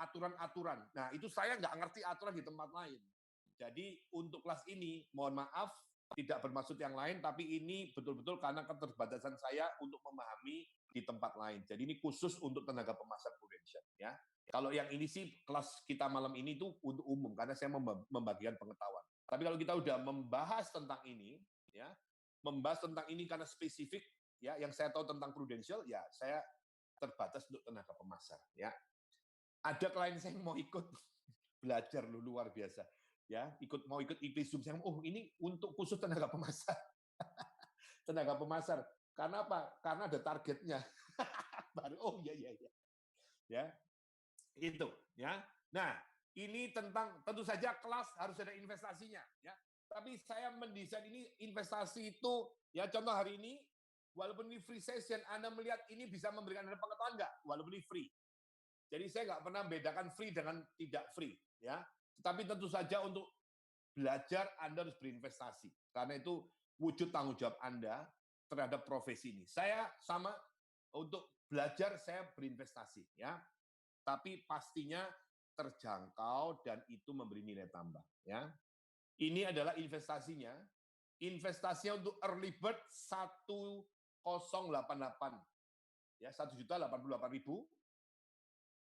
[SPEAKER 1] aturan-aturan. Nah, itu saya nggak ngerti aturan di tempat lain. Jadi untuk kelas ini, mohon maaf, tidak bermaksud yang lain, tapi ini betul-betul karena keterbatasan saya untuk memahami di tempat lain. Jadi ini khusus untuk tenaga pemasar prudensial. Ya. Kalau yang ini sih kelas kita malam ini itu untuk umum, karena saya membagikan pengetahuan. Tapi kalau kita udah membahas tentang ini, ya, membahas tentang ini karena spesifik, ya, yang saya tahu tentang prudensial, ya saya terbatas untuk tenaga pemasar. Ya, ada klien saya yang mau ikut belajar luar biasa, ya mau ikut IP Zoom. Saya ini untuk khusus tenaga pemasar. Tenaga pemasar. Karena apa? Karena ada targetnya. Baru iya ya itu ya. Nah, ini tentang tentu saja kelas harus ada investasinya ya. Tapi saya mendesain ini investasi itu ya, contoh hari ini walaupun ini free session, Anda melihat ini bisa memberikan Anda pengetahuan nggak? Walaupun ini free. Jadi saya nggak pernah bedakan free dengan tidak free, ya. Tetapi tentu saja untuk belajar Anda harus berinvestasi, karena itu wujud tanggung jawab Anda terhadap profesi ini. Saya sama untuk belajar saya berinvestasi, ya. Tapi pastinya terjangkau dan itu memberi nilai tambah, ya. Ini adalah investasinya. Investasinya untuk early bird 1088, ya 1.088.000.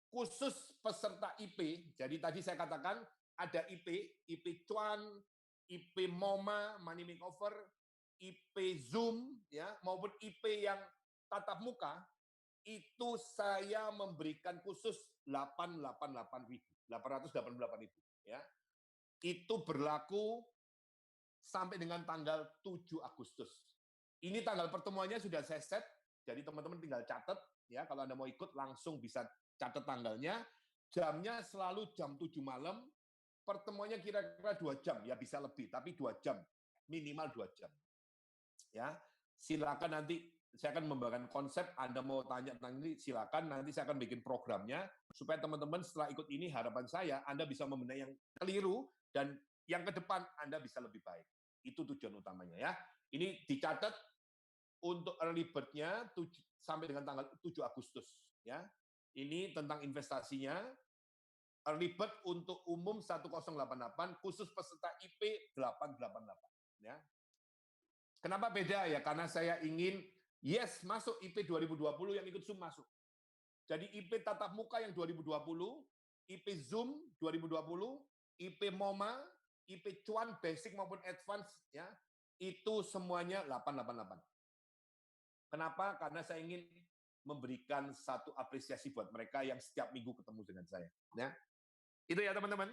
[SPEAKER 1] Khusus peserta IP, jadi tadi saya katakan ada IP Cuan, IP MoMA, Money Makeover, IP Zoom, ya maupun IP yang tatap muka, itu saya memberikan khusus 888.000, ya. Itu berlaku sampai dengan tanggal 7 Agustus. Ini tanggal pertemuannya sudah saya set, jadi teman-teman tinggal catat, ya kalau Anda mau ikut langsung bisa catat tanggalnya, jamnya selalu jam 7 malam, pertemuannya kira-kira 2 jam, ya bisa lebih, tapi 2 jam, minimal 2 jam. Ya, silakan nanti saya akan membagikan konsep, Anda mau tanya tentang ini, silakan, nanti saya akan bikin programnya, supaya teman-teman setelah ikut ini, harapan saya, Anda bisa membenahi yang keliru, dan yang ke depan Anda bisa lebih baik. Itu tujuan utamanya ya. Ini dicatat untuk early bird-nya sampai dengan tanggal 7 Agustus. Ya. Ini tentang investasinya. Early bird untuk umum 1088, khusus peserta IP 888. Ya. Kenapa beda ya? Karena saya ingin, yes, masuk IP 2020 yang ikut Zoom masuk. Jadi IP tatap muka yang 2020, IP Zoom 2020, IP MoMA, IP Cuan basic maupun advance, ya itu semuanya 888. Kenapa? Karena saya ingin memberikan satu apresiasi buat mereka yang setiap minggu ketemu dengan saya. Ya. Itu ya teman-teman.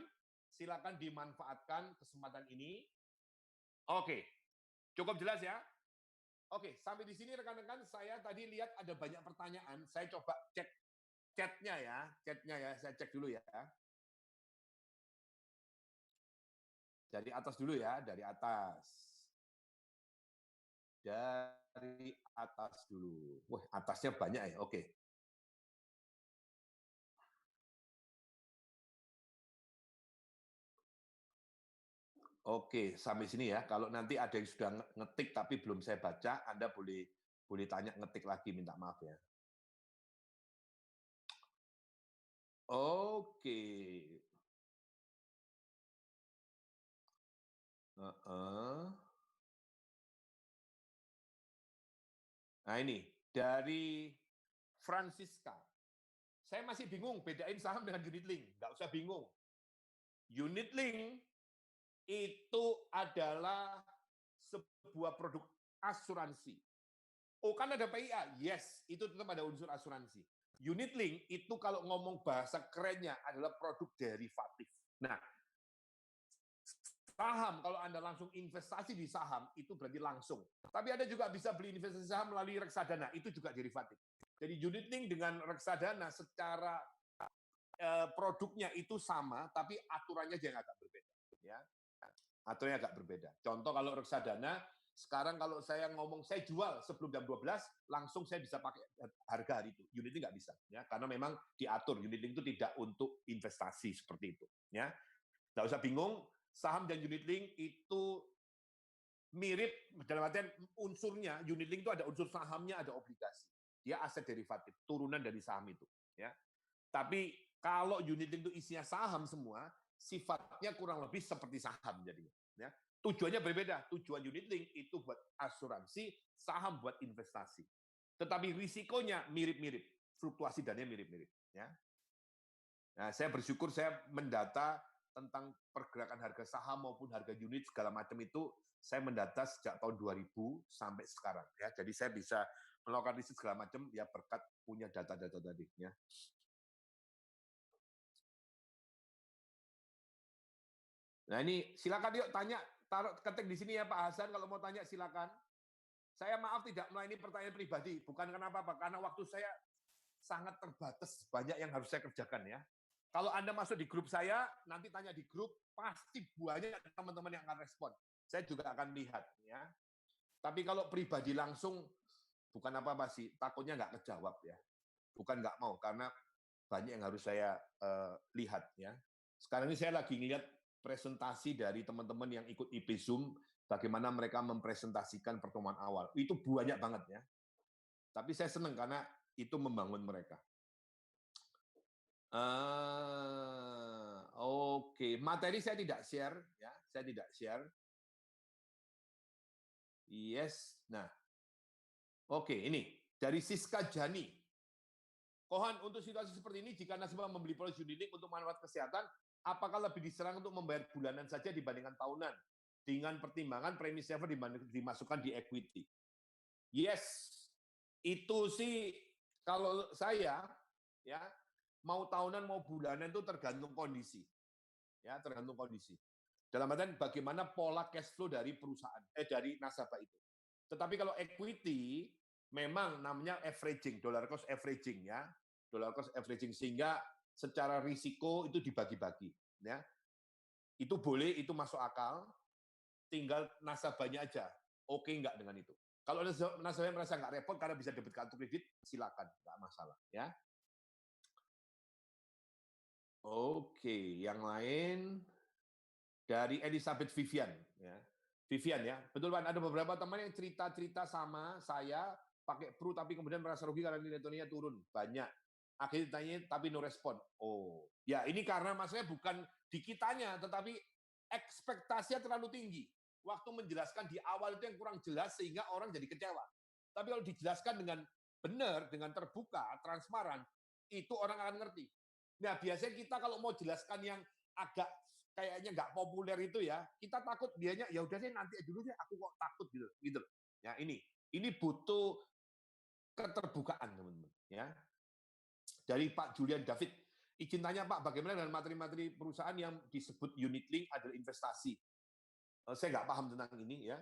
[SPEAKER 1] Silakan dimanfaatkan kesempatan ini. Oke, cukup jelas ya? Oke, sampai di sini rekan-rekan, saya tadi lihat ada banyak pertanyaan. Saya coba cek chatnya ya, saya cek dulu ya. Dari atas dulu ya, dari atas. Dari atas dulu. Wah, atasnya banyak ya, oke. Oke, sampai sini ya. Kalau nanti ada yang sudah ngetik tapi belum saya baca, Anda boleh Boleh tanya, ngetik lagi, minta maaf ya. Oke. Nah ini, dari Francisca. Saya masih bingung bedain saham dengan unit link. Nggak usah bingung. Unit link itu adalah sebuah produk asuransi. Oh, kan ada PIA? Yes, itu tetap ada unsur asuransi. Unit link itu kalau ngomong bahasa kerennya adalah produk derivatif. Nah, saham, kalau Anda langsung investasi di saham, itu berarti langsung. Tapi Anda juga bisa beli investasi saham melalui reksadana, itu juga derivatif. Jadi unit link dengan reksadana secara produknya itu sama, tapi aturannya yang agak berbeda. Ya, aturannya agak berbeda. Contoh kalau reksadana, sekarang kalau saya ngomong saya jual sebelum jam 12, langsung saya bisa pakai harga hari itu. Unit link nggak bisa, ya, karena memang diatur. Unit link itu tidak untuk investasi seperti itu. Ya, nggak usah bingung. Saham dan unit link itu mirip dalam artian unsurnya. Unit link itu ada unsur sahamnya, ada obligasi. Dia aset derivatif, turunan dari saham itu. Ya, tapi kalau unit link itu isinya saham semua, sifatnya kurang lebih seperti saham jadinya. Ya. Tujuannya berbeda. Tujuan unit link itu buat asuransi, saham buat investasi. Tetapi risikonya mirip-mirip, fluktuasi dananya mirip-mirip. Ya. Nah, saya bersyukur saya mendata tentang pergerakan harga saham maupun harga unit segala macam itu, saya mendata sejak tahun 2000 sampai sekarang. Ya. Jadi saya bisa melakukan riset segala macam ya berkat punya data-data tadi. Ya. Nah ini silakan yuk tanya, taruh ketik di sini ya Pak Hasan, kalau mau tanya silakan. Saya maaf tidak melayani pertanyaan pribadi, bukan kenapa Pak, karena waktu saya sangat terbatas, banyak yang harus saya kerjakan ya. Kalau Anda masuk di grup saya, nanti tanya di grup, pasti banyak teman-teman yang akan respon. Saya juga akan lihat ya. Tapi kalau pribadi langsung, bukan apa-apa sih, takutnya nggak kejawab ya. Bukan nggak mau, karena banyak yang harus saya lihat ya. Sekarang ini saya lagi lihat presentasi dari teman-teman yang ikut IP Zoom, bagaimana mereka mempresentasikan pertemuan awal. Itu banyak banget ya. Tapi saya senang karena itu membangun mereka. Oke, materi saya tidak share ya, saya tidak share. Yes, nah, oke ini dari Siska Jani. Kohan, untuk situasi seperti ini, jika nasabah membeli polis unit link untuk manfaat kesehatan, apakah lebih diserang untuk membayar bulanan saja dibandingkan tahunan? Dengan pertimbangan premi saver dimasukkan di equity. Yes, itu sih kalau saya ya mau tahunan mau bulanan itu tergantung kondisi. Ya, tergantung kondisi. Dalam artian bagaimana pola cash flow dari perusahaan dari nasabah itu. Tetapi kalau equity memang namanya averaging, dollar cost averaging ya. Dollar cost averaging sehingga secara risiko itu dibagi-bagi ya. Itu boleh, itu masuk akal, tinggal nasabahnya aja. Oke nggak dengan itu. Kalau nasabahnya merasa nggak repot karena bisa debit kartu kredit, silakan, nggak masalah ya. Oke, yang lain dari Elizabeth Vivian ya. Vivian ya, betul Pak, ada beberapa teman yang cerita-cerita sama saya pakai Pru tapi kemudian merasa rugi karena nilai tukarnya turun. Banyak. Akhirnya ditanya tapi no respon. Oh, ya ini karena maksudnya bukan di kitanya, tetapi ekspektasinya terlalu tinggi. Waktu menjelaskan di awal itu yang kurang jelas sehingga orang jadi kecewa. Tapi kalau dijelaskan dengan benar, dengan terbuka, transparan, itu orang akan ngerti. Nah, biasanya kita kalau mau jelaskan yang agak kayaknya nggak populer itu ya, kita takut dianya ya udah sih nanti dulu deh, aku kok takut gitu, gitu. Ya ini butuh keterbukaan teman-teman. Ya, dari Pak Julian David, izin tanya Pak, bagaimana dengan materi-materi perusahaan yang disebut unit link adalah investasi? Saya nggak paham tentang ini ya,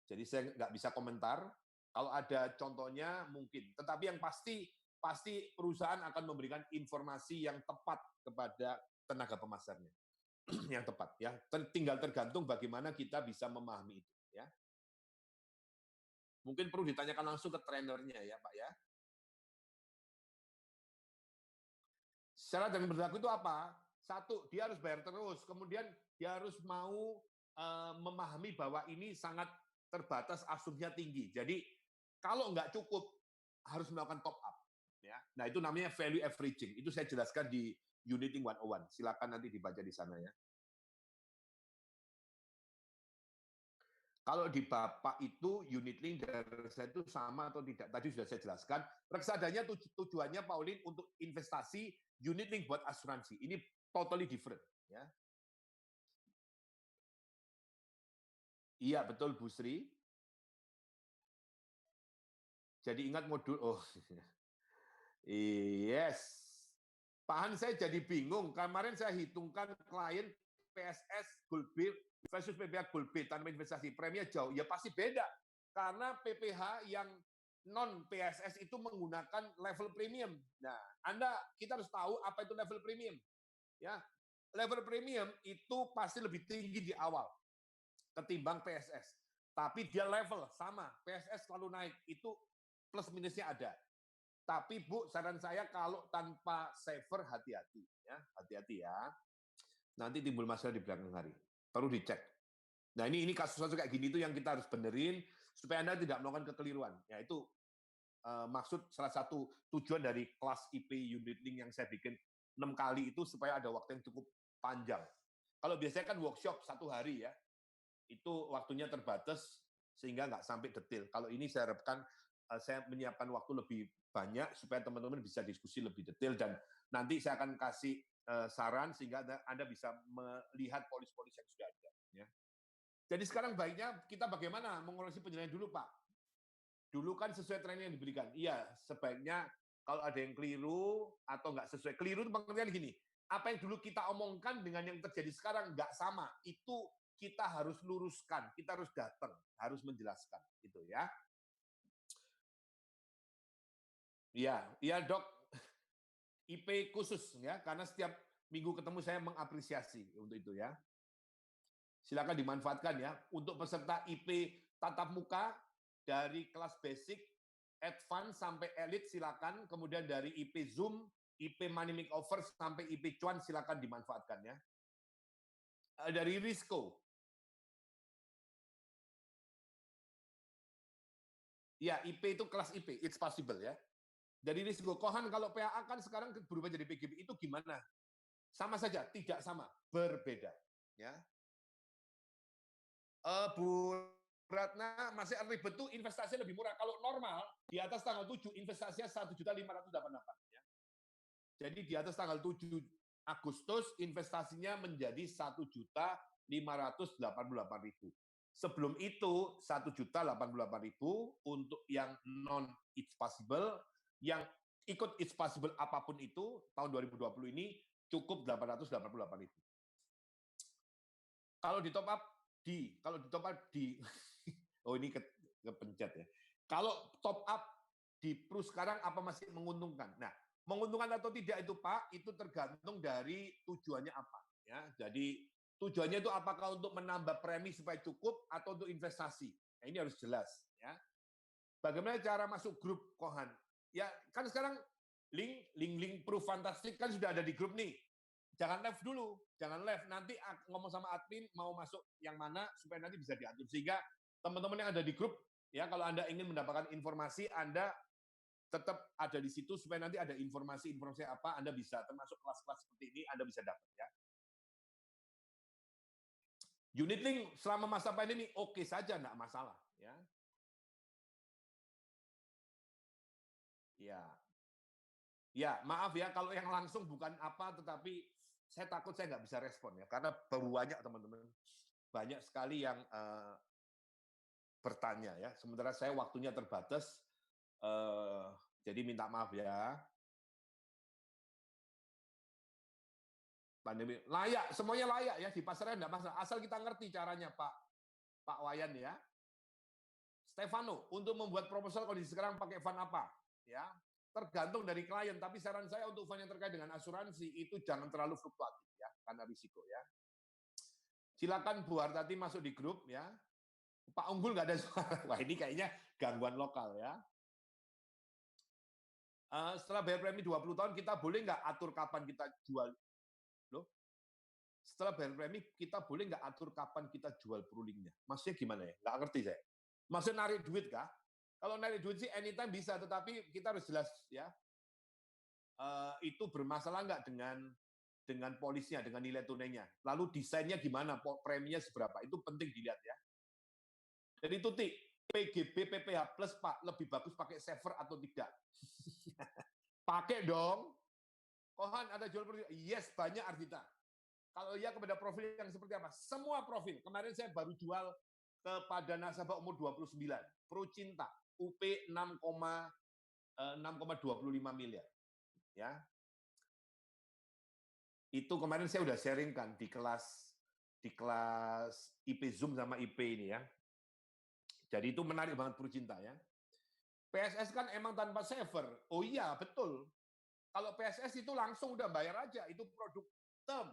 [SPEAKER 1] jadi saya nggak bisa komentar. Kalau ada contohnya mungkin, tetapi yang pasti perusahaan akan memberikan informasi yang tepat kepada tenaga pemasarnya. Yang tepat ya. Tinggal tergantung bagaimana kita bisa memahami itu ya. Mungkin perlu ditanyakan langsung ke trainernya ya, Pak ya. Syarat dan berlaku itu apa? Satu, dia harus bayar terus. Kemudian dia harus mau memahami bahwa ini sangat terbatas, asumsinya tinggi. Jadi Kalau nggak cukup, harus melakukan top up. Ya. Nah, itu namanya value averaging. Itu saya jelaskan di Unit Link 101. Silakan nanti dibaca di sana ya. Kalau di Bapak itu unit link dari saya itu sama atau tidak? Tadi sudah saya jelaskan. Reksadanya tujuannya Pauline untuk investasi, unit link buat asuransi. Ini totally different. Ya. Iya, betul Bu Sri. Jadi ingat modul, oh yes. Pak Han, saya jadi bingung. Kemarin saya hitungkan klien PSS Gulbir versus PPH Gulbir tanpa investasi. Preminya jauh. Ya pasti beda. Karena PPH yang non PSS itu menggunakan level premium. Nah, kita harus tahu apa itu level premium. Ya, level premium itu pasti lebih tinggi di awal ketimbang PSS. Tapi dia level sama, PSS selalu naik. Itu plus minusnya ada. Tapi Bu, saran saya kalau tanpa saver hati-hati ya, hati-hati ya. Nanti timbul masalah di belakang hari. Perlu dicek. Nah, ini kasus-kasus kayak gini itu yang kita harus benerin supaya Anda tidak melakukan kekeliruan. Ya, itu maksud salah satu tujuan dari kelas IP Unit Link yang saya bikin 6 kali itu supaya ada waktu yang cukup panjang. Kalau biasanya kan workshop 1 hari ya, itu waktunya terbatas sehingga nggak sampai detail. Kalau ini saya harapkan saya menyiapkan waktu lebih banyak supaya teman-teman bisa diskusi lebih detail dan nanti saya akan kasih saran sehingga Anda bisa melihat polis-polis yang sudah ada. Ya. Jadi sekarang baiknya kita bagaimana mengoreksi penilaian dulu, Pak? Dulu kan sesuai training yang diberikan. Iya, sebaiknya kalau ada yang keliru atau nggak sesuai. Keliru itu pengertian gini, apa yang dulu kita omongkan dengan yang terjadi sekarang nggak sama. Itu kita harus luruskan, kita harus datang, harus menjelaskan. Gitu ya. Iya Dok, IP khusus ya, karena setiap minggu ketemu saya mengapresiasi untuk itu ya. Silakan dimanfaatkan ya. Untuk peserta IP tatap muka dari kelas basic, advance sampai elite silakan. Kemudian dari IP Zoom, IP Money Makeover sampai IP Cuan silakan dimanfaatkan ya. Dari Risco. Ya, IP itu kelas IP, it's possible ya. Dari Risiko, Kohan kalau PAA kan sekarang berubah jadi PGB, itu gimana? Sama saja, tidak sama, berbeda. Ya. Bu Ratna, masih ribet tuh investasinya lebih murah. Kalau normal, di atas tanggal 7, investasinya 1.588. Ya. Jadi di atas tanggal 7 Agustus, investasinya menjadi 1.588.000. Sebelum itu 1.088.000 untuk yang non it's possible, yang ikut it's possible apapun itu tahun 2020 ini cukup 888.000. Kalau di top up di oh ini kepencet ya. Kalau top up di Pru sekarang apa masih menguntungkan? Nah, menguntungkan atau tidak itu Pak, itu tergantung dari tujuannya apa ya. Jadi tujuannya itu apakah untuk menambah premi supaya cukup atau untuk investasi. Nah, ini harus jelas ya. Bagaimana cara masuk grup Kohan? Ya, kan sekarang link Pru Fantastik kan sudah ada di grup nih. Jangan live dulu, jangan live. Nanti ngomong sama admin mau masuk yang mana supaya nanti bisa diatur. Sehingga teman-teman yang ada di grup, ya kalau Anda ingin mendapatkan informasi, Anda tetap ada di situ supaya nanti ada informasi apa, Anda bisa, termasuk kelas-kelas seperti ini, Anda bisa dapat ya. Unit link selama masa pandemi oke saja, enggak masalah. Ya. Ya. Ya, maaf ya kalau yang langsung bukan apa, tetapi saya takut saya nggak bisa respon ya, karena banyak teman-teman, banyak sekali yang bertanya ya. Sementara saya waktunya terbatas, jadi minta maaf ya. Pandemi layak, semuanya layak ya di pasarnya enggak masalah, asal kita ngerti caranya Pak Wayan ya. Stefano, untuk membuat proposal kondisi sekarang pakai fund apa? Ya, tergantung dari klien, tapi saran saya untuk fund yang terkait dengan asuransi itu jangan terlalu fluktuatif ya, karena risiko ya. Silakan Bu Hartati masuk di grup ya. Pak Unggul nggak ada suara. Wah ini kayaknya gangguan lokal ya. Setelah bayar premi 20 tahun, kita boleh nggak atur kapan kita jual? Loh? Setelah bayar premi, kita boleh nggak atur kapan kita jual perulingnya? Maksudnya gimana ya? Nggak ngerti saya. Maksudnya narik duit kah? Kalau narik duit sih anytime bisa, tetapi kita harus jelas ya, itu bermasalah nggak dengan polisnya, dengan nilai tunainya. Lalu desainnya gimana, preminya seberapa, itu penting dilihat ya. Jadi Tuti, PGB PPH Plus Pak, lebih bagus pakai saver atau tidak? Pakai dong. Kohan ada jual profil? Yes, banyak Ardita. Kalau iya kepada profil yang seperti apa? Semua profil. Kemarin saya baru jual kepada nasabah umur 29. Pro Cinta, UP 6,25 miliar. Ya. Itu kemarin saya udah sharingkan di kelas IP Zoom sama IP ini ya. Jadi itu menarik banget Pro Cinta ya. PSS kan emang tanpa saver. Oh iya, betul. Kalau PSS itu langsung udah bayar aja, itu produk term.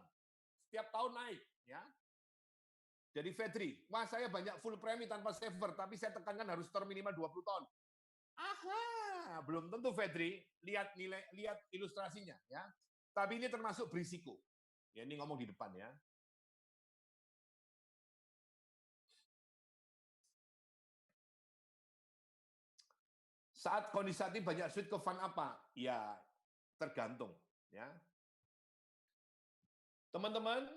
[SPEAKER 1] Setiap tahun naik, ya. Jadi Fedri, wah saya banyak full premi tanpa saver, tapi saya tekankan harus term minimal 20 tahun. Aha, belum tentu Fedri, lihat ilustrasinya ya. Tapi ini termasuk berisiko. Ya, ini ngomong di depan ya. Saat kondisi saat ini banyak switch ke fund apa? Ya, tergantung ya. Teman-teman,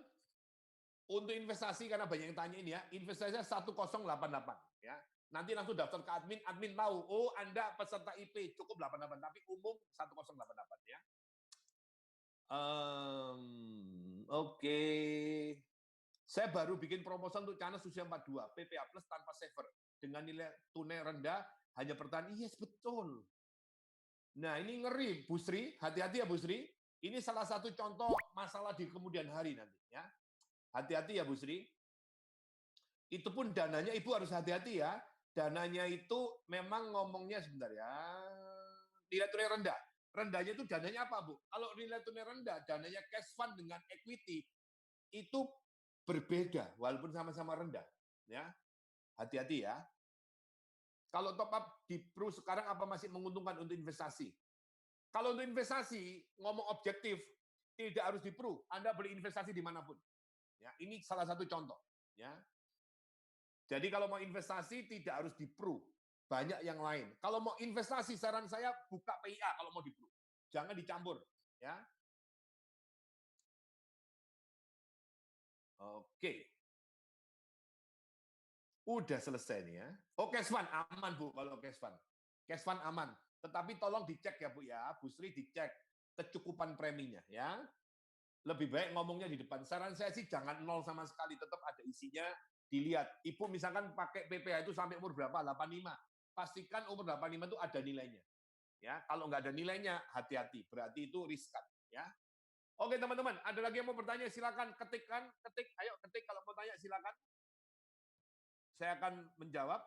[SPEAKER 1] untuk investasi karena banyak yang tanya ini ya, investasinya 1088 ya. Nanti langsung daftar ke admin, admin tahu, oh Anda peserta IP cukup 88, tapi umum 1088 ya. Oke. Saya baru bikin proposal untuk Canas usia 42, PPA Plus tanpa saver dengan nilai tunai rendah hanya bertahan. Yes, betul. Nah, ini ngeri, Bu Sri. Hati-hati ya, Bu Sri. Ini salah satu contoh masalah di kemudian hari nanti ya. Hati-hati ya, Bu Sri. Itu pun dananya Ibu harus hati-hati ya. Dananya itu memang ngomongnya sebentar ya. Nilai tunai rendah. Rendahnya itu dananya apa, Bu? Kalau nilai tunai rendah, dananya cash fund dengan equity itu berbeda walaupun sama-sama rendah, ya. Hati-hati ya. Kalau top up di Pro sekarang apa masih menguntungkan untuk investasi? Kalau untuk investasi, ngomong objektif, tidak harus di Pro. Anda beli investasi dimanapun. Ya, ini salah satu contoh. Ya. Jadi kalau mau investasi tidak harus di Pro. Banyak yang lain. Kalau mau investasi, saran saya buka PIA kalau mau di Pro. Jangan dicampur. Ya. Oke. Udah selesai nih ya. Oh, cash fund aman Bu kalau cash fund. Cash fund aman. Tetapi tolong dicek ya Bu ya, Bu Sri dicek kecukupan preminya ya. Lebih baik ngomongnya di depan. Saran saya sih jangan nol sama sekali, tetap ada isinya, dilihat. Ibu misalkan pakai PPH itu sampai umur berapa? 85. Pastikan umur 85 itu ada nilainya. Ya, kalau nggak ada nilainya, hati-hati. Berarti itu riskan. Ya. Oke teman-teman, ada lagi yang mau bertanya? Silakan ketikkan, ketik. Ayo ketik kalau mau tanya silakan. Saya akan menjawab.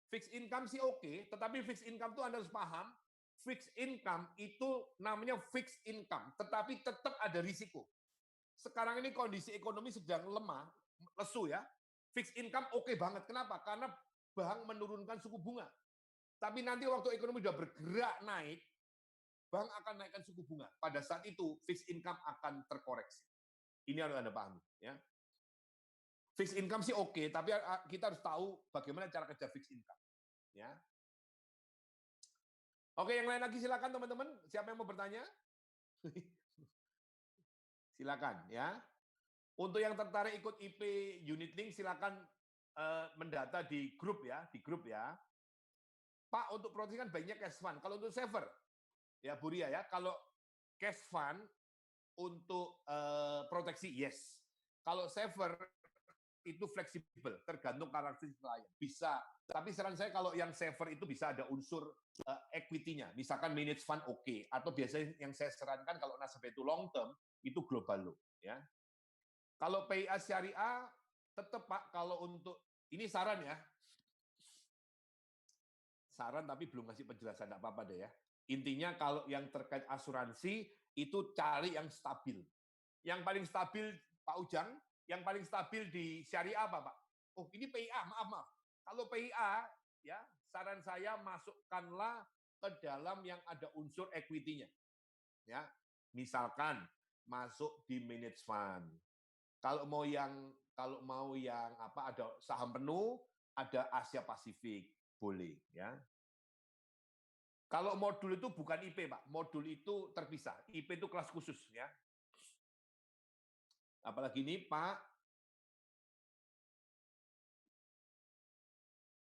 [SPEAKER 1] Fixed income sih oke, tetapi fixed income itu Anda harus paham, fixed income itu namanya fixed income, tetapi tetap ada risiko. Sekarang ini kondisi ekonomi sedang lemah, lesu ya. Fixed income oke banget. Kenapa? Karena bank menurunkan suku bunga. Tapi nanti waktu ekonomi sudah bergerak naik, bank akan naikkan suku bunga. Pada saat itu, fixed income akan terkoreksi. Ini harus Anda pahami. Ya. Fixed income sih oke, tapi kita harus tahu bagaimana cara kerja fixed income. Ya. Oke, yang lain lagi silakan teman-teman. Siapa yang mau bertanya? Silakan ya. Untuk yang tertarik ikut IP Unit Link silakan mendata di grup ya, Pak, untuk proteksi kan baiknya cash fund. Kalau untuk saver, ya Bu Ria ya, kalau cash fund untuk proteksi yes. Kalau saver itu fleksibel, tergantung karakteristik klien. Bisa, tapi saran saya kalau yang saver itu bisa ada unsur equity-nya. Misalkan manage fund oke. Atau biasanya yang saya sarankan kalau nasabah itu long term, itu global loan. Ya. Kalau PIA syariah, tetap Pak, kalau untuk, ini saran ya, saran tapi belum kasih penjelasan, enggak apa-apa deh ya. Intinya kalau yang terkait asuransi, itu cari yang stabil. Yang paling stabil, Pak Ujang, yang paling stabil di syariah apa Pak? Oh ini PIA, maaf. Kalau PIA, ya saran saya masukkanlah ke dalam yang ada unsur equity-nya. Ya, misalkan masuk di manage fund. Kalau mau yang apa ada saham penuh, ada Asia Pasifik, boleh ya. Kalau modul itu bukan IP, Pak. Modul itu terpisah. IP itu kelas khusus ya. Apalagi ini, Pak,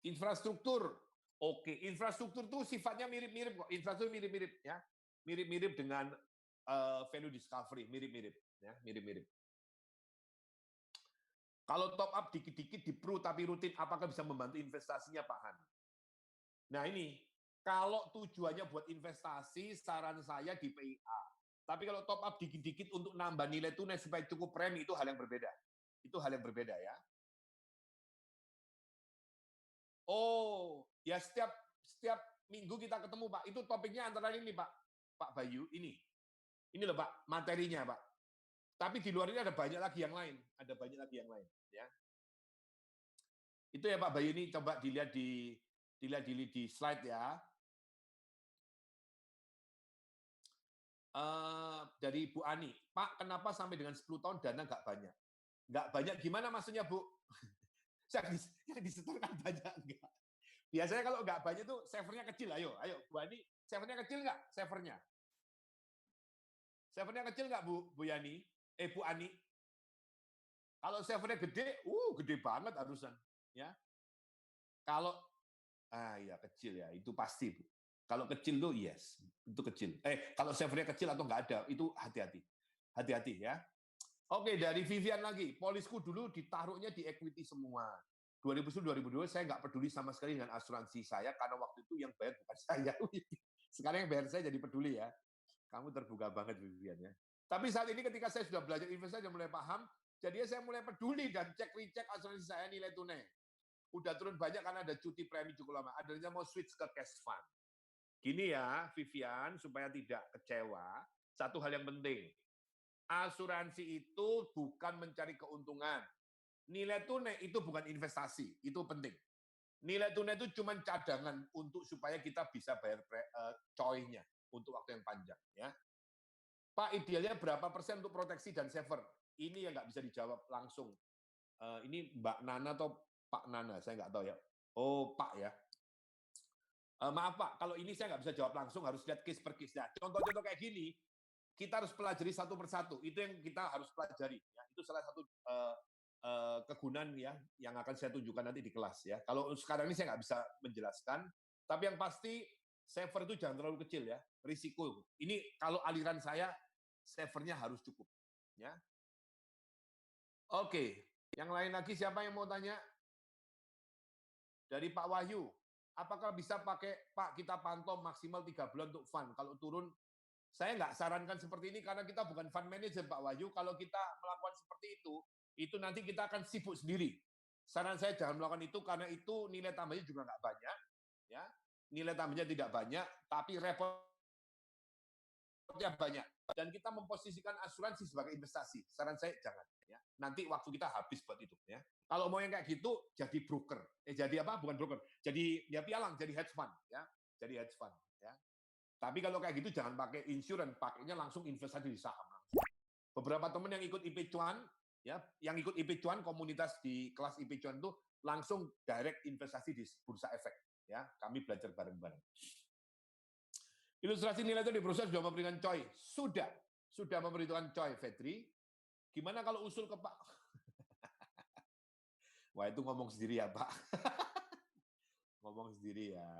[SPEAKER 1] infrastruktur. Oke, infrastruktur itu sifatnya mirip-mirip kok. Infrastruktur mirip-mirip ya. Mirip-mirip dengan value discovery, mirip-mirip ya, mirip-mirip. Kalau top up dikit-dikit di Pro tapi rutin, apakah bisa membantu investasinya, Pak Han? Nah ini, kalau tujuannya buat investasi, saran saya di PIA. Tapi kalau top up dikit-dikit untuk nambah nilai tunai supaya cukup premi, itu hal yang berbeda. Itu hal yang berbeda ya. Oh, ya setiap minggu kita ketemu, Pak. Itu topiknya antara ini, Pak Bayu, ini. Ini loh, Pak, materinya, Pak. Tapi di luar ini ada banyak lagi yang lain. Ada banyak lagi yang lain, ya. Itu ya Pak Bayu, ini coba dilihat di slide ya. Dari Bu Ani, Pak, kenapa sampai dengan 10 tahun dana nggak banyak? Nggak banyak gimana maksudnya, Bu? Yang disetorkan banyak enggak? Biasanya kalau nggak banyak tuh savernya kecil. Ayo, Bu Ani, savernya kecil nggak? Savernya kecil nggak, Bu Yani? Bu Ani? Kalau savernya gede banget harusan. Ya. Kalau iya kecil ya, itu pasti, Bu. Kalau kecil tuh yes, itu kecil. Kalau savernya kecil atau nggak ada, itu hati-hati. Hati-hati ya. Oke, dari Vivian lagi. Polisku dulu ditaruhnya di equity semua. 2010-2002 saya nggak peduli sama sekali dengan asuransi saya karena waktu itu yang bayar bukan saya. Sekarang yang bayar saya jadi peduli ya. Kamu terbuka banget, Vivian ya. Tapi saat ini ketika saya sudah belajar investasi dan mulai paham, jadi saya mulai peduli dan cek-recek asuransi saya nilai tunai. Udah turun banyak karena ada cuti premi cukup lama. Adanya mau switch ke cash fund. Gini ya, Vivian, supaya tidak kecewa, satu hal yang penting. Asuransi itu bukan mencari keuntungan. Nilai tunai itu bukan investasi, itu penting. Nilai tunai itu cuma cadangan untuk supaya kita bisa bayar coy-nya untuk waktu yang panjang. Ya. Pak, idealnya berapa persen untuk proteksi dan saver? Ini yang nggak bisa dijawab langsung. Ini Mbak Nana atau Pak Nana, saya nggak tahu ya. Oh, Pak ya. Maaf Pak, kalau ini saya nggak bisa jawab langsung, harus lihat case per case. Nah, contoh-contoh kayak gini, kita harus pelajari satu persatu. Itu yang kita harus pelajari. Ya. Itu salah satu kegunaan ya yang akan saya tunjukkan nanti di kelas ya. Kalau sekarang ini saya nggak bisa menjelaskan, tapi yang pasti saver itu jangan terlalu kecil ya, risiko. Ini kalau aliran saya, savernya harus cukup. Ya. Oke, yang lain lagi siapa yang mau tanya? Dari Pak Wahyu, apakah bisa pakai, Pak, kita pantau maksimal 3 bulan untuk fund. Kalau turun, saya nggak sarankan seperti ini karena kita bukan fund manager, Pak Wahyu. Kalau kita melakukan seperti itu nanti kita akan sibuk sendiri. Saran saya jangan melakukan itu karena itu nilai tambahnya juga nggak banyak. Ya, nilai tambahnya tidak banyak, tapi repotnya banyak. Dan kita memposisikan asuransi sebagai investasi. Saran saya jangan. Ya. Nanti waktu kita habis buat itu. Ya. Kalau mau yang kayak gitu, jadi broker. Jadi apa? Bukan broker. Jadi ya pialang, jadi hedge fund. Ya. Jadi hedge fund. Ya. Tapi kalau kayak gitu jangan pakai insurance, pakainya langsung investasi di saham. Beberapa teman yang ikut IP Cuan, ya, yang ikut IP Cuan komunitas di kelas IP Cuan itu langsung direct investasi di bursa efek. Ya, kami belajar bareng-bareng. Ilustrasi nilai itu di perusahaan sudah memberikan coy. Sudah memberikan coy, Fedri. Gimana kalau usul ke Pak? Wah, itu ngomong sendiri ya, Pak. Ngomong sendiri ya.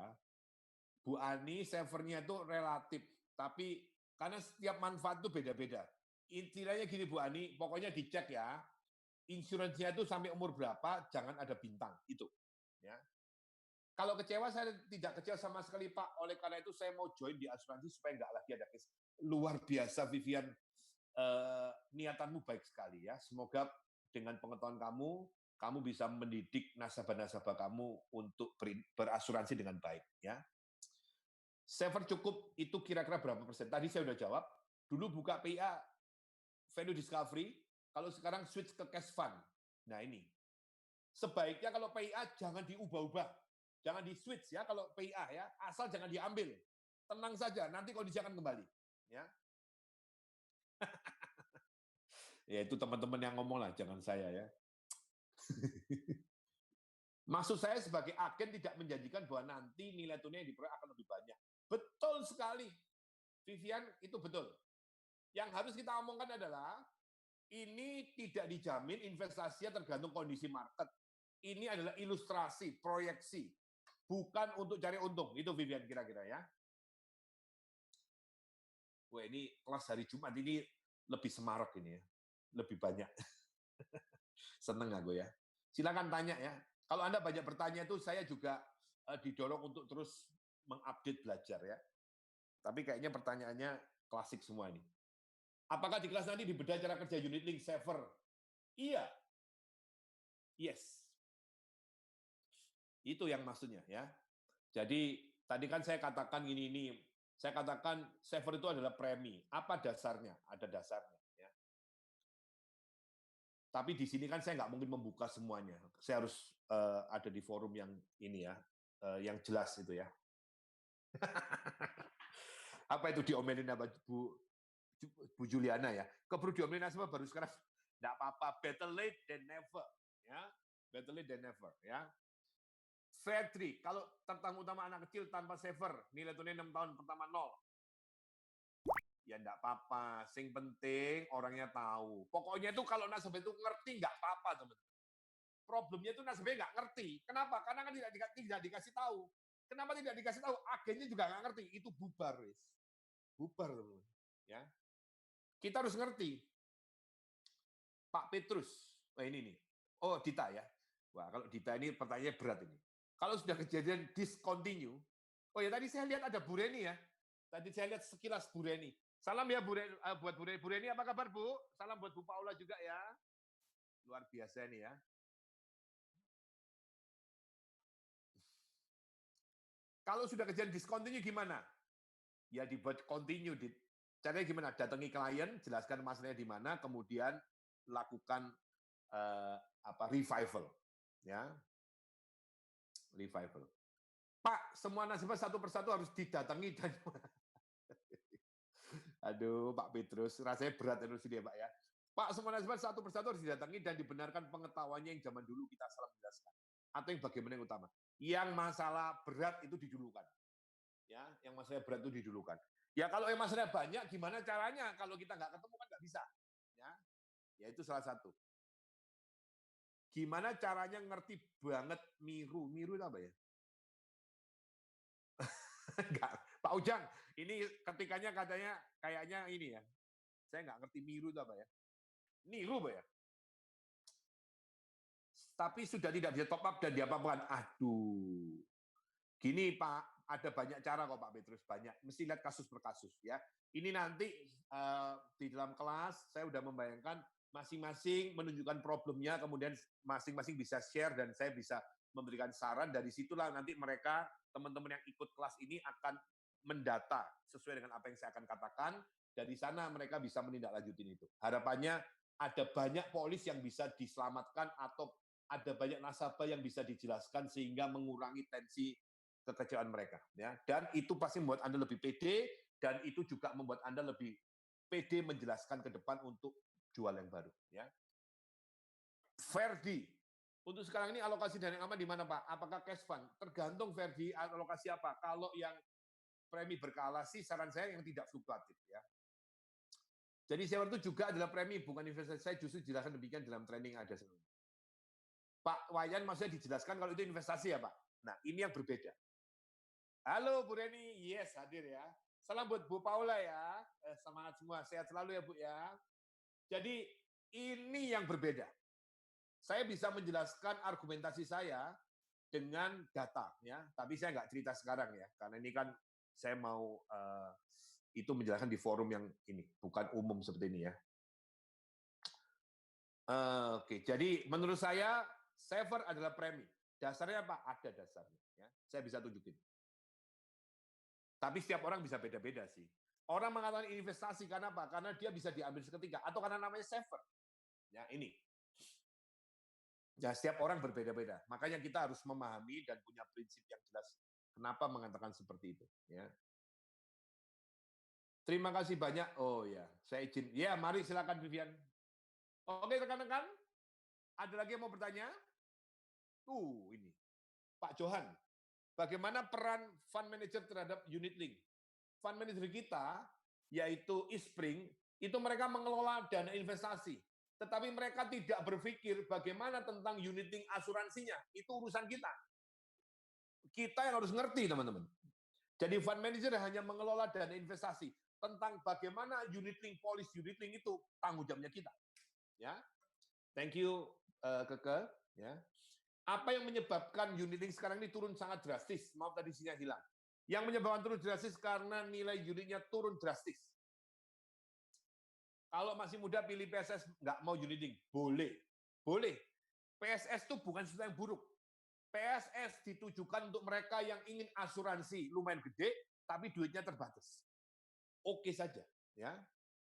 [SPEAKER 1] Bu Ani, savernya itu relatif. Tapi karena setiap manfaat itu beda-beda. Intinya gini Bu Ani, pokoknya dicek ya. Insuransinya itu sampai umur berapa, jangan ada bintang. Itu. Ya. Kalau kecewa, saya tidak kecewa sama sekali, Pak. Oleh karena itu, saya mau join di asuransi supaya nggak lagi ada case. Luar biasa, Vivian. Niatanmu baik sekali ya. Semoga dengan pengetahuan kamu bisa mendidik nasabah-nasabah kamu untuk berasuransi dengan baik. Ya. Saver cukup itu kira-kira berapa persen? Tadi saya sudah jawab. Dulu buka PIA value discovery, kalau sekarang switch ke cash fund. Nah ini, sebaiknya kalau PIA jangan diubah-ubah. Jangan di switch ya kalau PIA ya, asal jangan diambil. Tenang saja, nanti kondisi akan kembali. Ya, ya itu teman-teman yang ngomong lah, jangan saya ya. Maksud saya sebagai agen tidak menjanjikan bahwa nanti nilai tunai yang diperoleh akan lebih banyak. Betul sekali, Vivian, itu betul. Yang harus kita omongkan adalah ini tidak dijamin investasinya tergantung kondisi market. Ini adalah ilustrasi, proyeksi, bukan untuk cari untung. Itu Vivian kira-kira ya. Wah, ini kelas hari Jumat ini lebih semarak ini ya. Lebih banyak. Seneng aku ya. Silakan tanya ya. Kalau Anda banyak bertanya itu saya juga didorong untuk terus mengupdate belajar ya. Tapi kayaknya pertanyaannya klasik semua ini. Apakah di kelas nanti dibedah cara kerja unit link saver? Iya. Yes. Itu yang maksudnya ya. Jadi tadi kan saya katakan ini. Saya katakan saver itu adalah premi. Apa dasarnya? Ada dasarnya. Ya. Tapi di sini kan saya nggak mungkin membuka semuanya. Saya harus ada di forum yang ini ya, yang jelas itu ya. Apa itu diomelin apa Bu Juliana ya? Keburu diomelin apa baru sekarang? Nggak apa-apa, better late than never. Ya, better late than never. Ya. Fair trade, kalau tentang utama anak kecil tanpa saver, nilai tunai 6 tahun pertama 0. Ya enggak apa-apa, sing penting orangnya tahu. Pokoknya itu kalau nasabah itu ngerti enggak apa-apa, teman-teman. Problemnya itu nasabahnya enggak ngerti. Kenapa? Karena kan tidak dikasih tahu. Kenapa tidak dikasih tahu? Agennya juga enggak ngerti. Itu bubar, wis. Bubar, teman-teman. Ya. Kita harus ngerti. Pak Petrus, ini nih. Oh, Dita ya. Wah, kalau Dita ini pertanyaannya berat ini. Kalau sudah kejadian discontinue, oh ya tadi saya lihat ada Bu Reni ya. Tadi saya lihat sekilas Bu Reni. Salam ya Bu Reni, buat Bu Reni. Bu Reni apa kabar Bu? Salam buat Bu Paula juga ya. Luar biasa nih ya. Kalau sudah kejadian discontinue gimana? Ya dibuat continue. Caranya gimana? Datangi klien, jelaskan masalahnya di mana, kemudian lakukan revival. Ya, revival. Pak, semua nasabah satu persatu harus didatangi dan aduh, Pak Petrus, rasanya berat terus dia, Pak ya. Pak, semua nasabah satu persatu harus didatangi dan dibenarkan pengetahuannya yang zaman dulu kita salah menjelaskan. Atau yang bagaimana yang utama? Yang masalah berat itu didulukan. Ya, yang masalah berat itu didulukan. Ya kalau yang masalah banyak, gimana caranya? Kalau kita nggak ketemu kan nggak bisa. Ya itu salah satu. Gimana caranya ngerti banget miru? Miru itu apa ya? Enggak. Pak Ujang, ini ketikanya katanya kayaknya ini ya. Saya nggak ngerti miru itu apa ya. Niru apa ya? Tapi sudah tidak bisa top up dan diapa-apakan. Aduh. Gini Pak, ada banyak cara kok Pak Petrus, banyak. Mesti lihat kasus per kasus ya. Ini nanti di dalam kelas saya sudah membayangkan masing-masing menunjukkan problemnya, kemudian masing-masing bisa share dan saya bisa memberikan saran. Dari situlah nanti mereka, teman-teman yang ikut kelas ini akan mendata sesuai dengan apa yang saya akan katakan. Dari sana mereka bisa menindaklanjuti itu. Harapannya ada banyak polis yang bisa diselamatkan atau ada banyak nasabah yang bisa dijelaskan sehingga mengurangi tensi kekecewaan mereka. Ya. Dan itu pasti membuat Anda lebih pede dan itu juga membuat Anda lebih pede menjelaskan ke depan untuk jual yang baru. Ya. Verdi, untuk sekarang ini alokasi dana yang aman di mana Pak? Apakah cash fund? Tergantung Verdi alokasi apa. Kalau yang premi berkala sih saran saya yang tidak fluktuatif ya. Jadi saver itu juga adalah premi, bukan investasi. Saya justru jelaskan demikian dalam training ada sebelumnya. Pak Wayan maksudnya dijelaskan kalau itu investasi ya Pak. Nah ini yang berbeda. Halo Bu Reni, yes hadir ya. Salam buat Bu Paula ya. Semangat semua, sehat selalu ya Bu ya. Jadi ini yang berbeda. Saya bisa menjelaskan argumentasi saya dengan data ya, tapi saya nggak cerita sekarang ya, karena ini kan saya mau itu menjelaskan di forum yang ini, bukan umum seperti ini ya. Oke, jadi menurut saya saver adalah premi. Dasarnya apa? Ada dasarnya. Ya. Saya bisa tunjukin. Tapi setiap orang bisa beda-beda sih. Orang mengatakan investasi karena apa? Karena dia bisa diambil seketika, atau karena namanya saver. Ya ini. Ya setiap orang berbeda-beda. Makanya kita harus memahami dan punya prinsip yang jelas. Kenapa mengatakan seperti itu? Ya. Terima kasih banyak. Oh ya, saya izin. Ya, mari silakan Vivian. Oke rekan-rekan, ada lagi yang mau bertanya? Ini. Pak Johan, bagaimana peran fund manager terhadap unit link? Fund manager kita, yaitu Eastspring, itu mereka mengelola dana investasi. Tetapi mereka tidak berpikir bagaimana tentang unit link asuransinya. Itu urusan kita. Kita yang harus ngerti, teman-teman. Jadi fund manager hanya mengelola dana investasi. Tentang bagaimana unit link, polis unit link itu tanggung jawabnya kita. Ya, thank you, Keke. Ya, apa yang menyebabkan unit link sekarang ini turun sangat drastis? Maaf tadi sinyal hilang. Yang menyebabkan turun drastis karena nilai unitnya turun drastis. Kalau masih muda pilih PSS, nggak mau unit link, boleh. Boleh. PSS itu bukan sesuatu yang buruk. PSS ditujukan untuk mereka yang ingin asuransi lumayan gede, tapi duitnya terbatas. Oke saja, ya.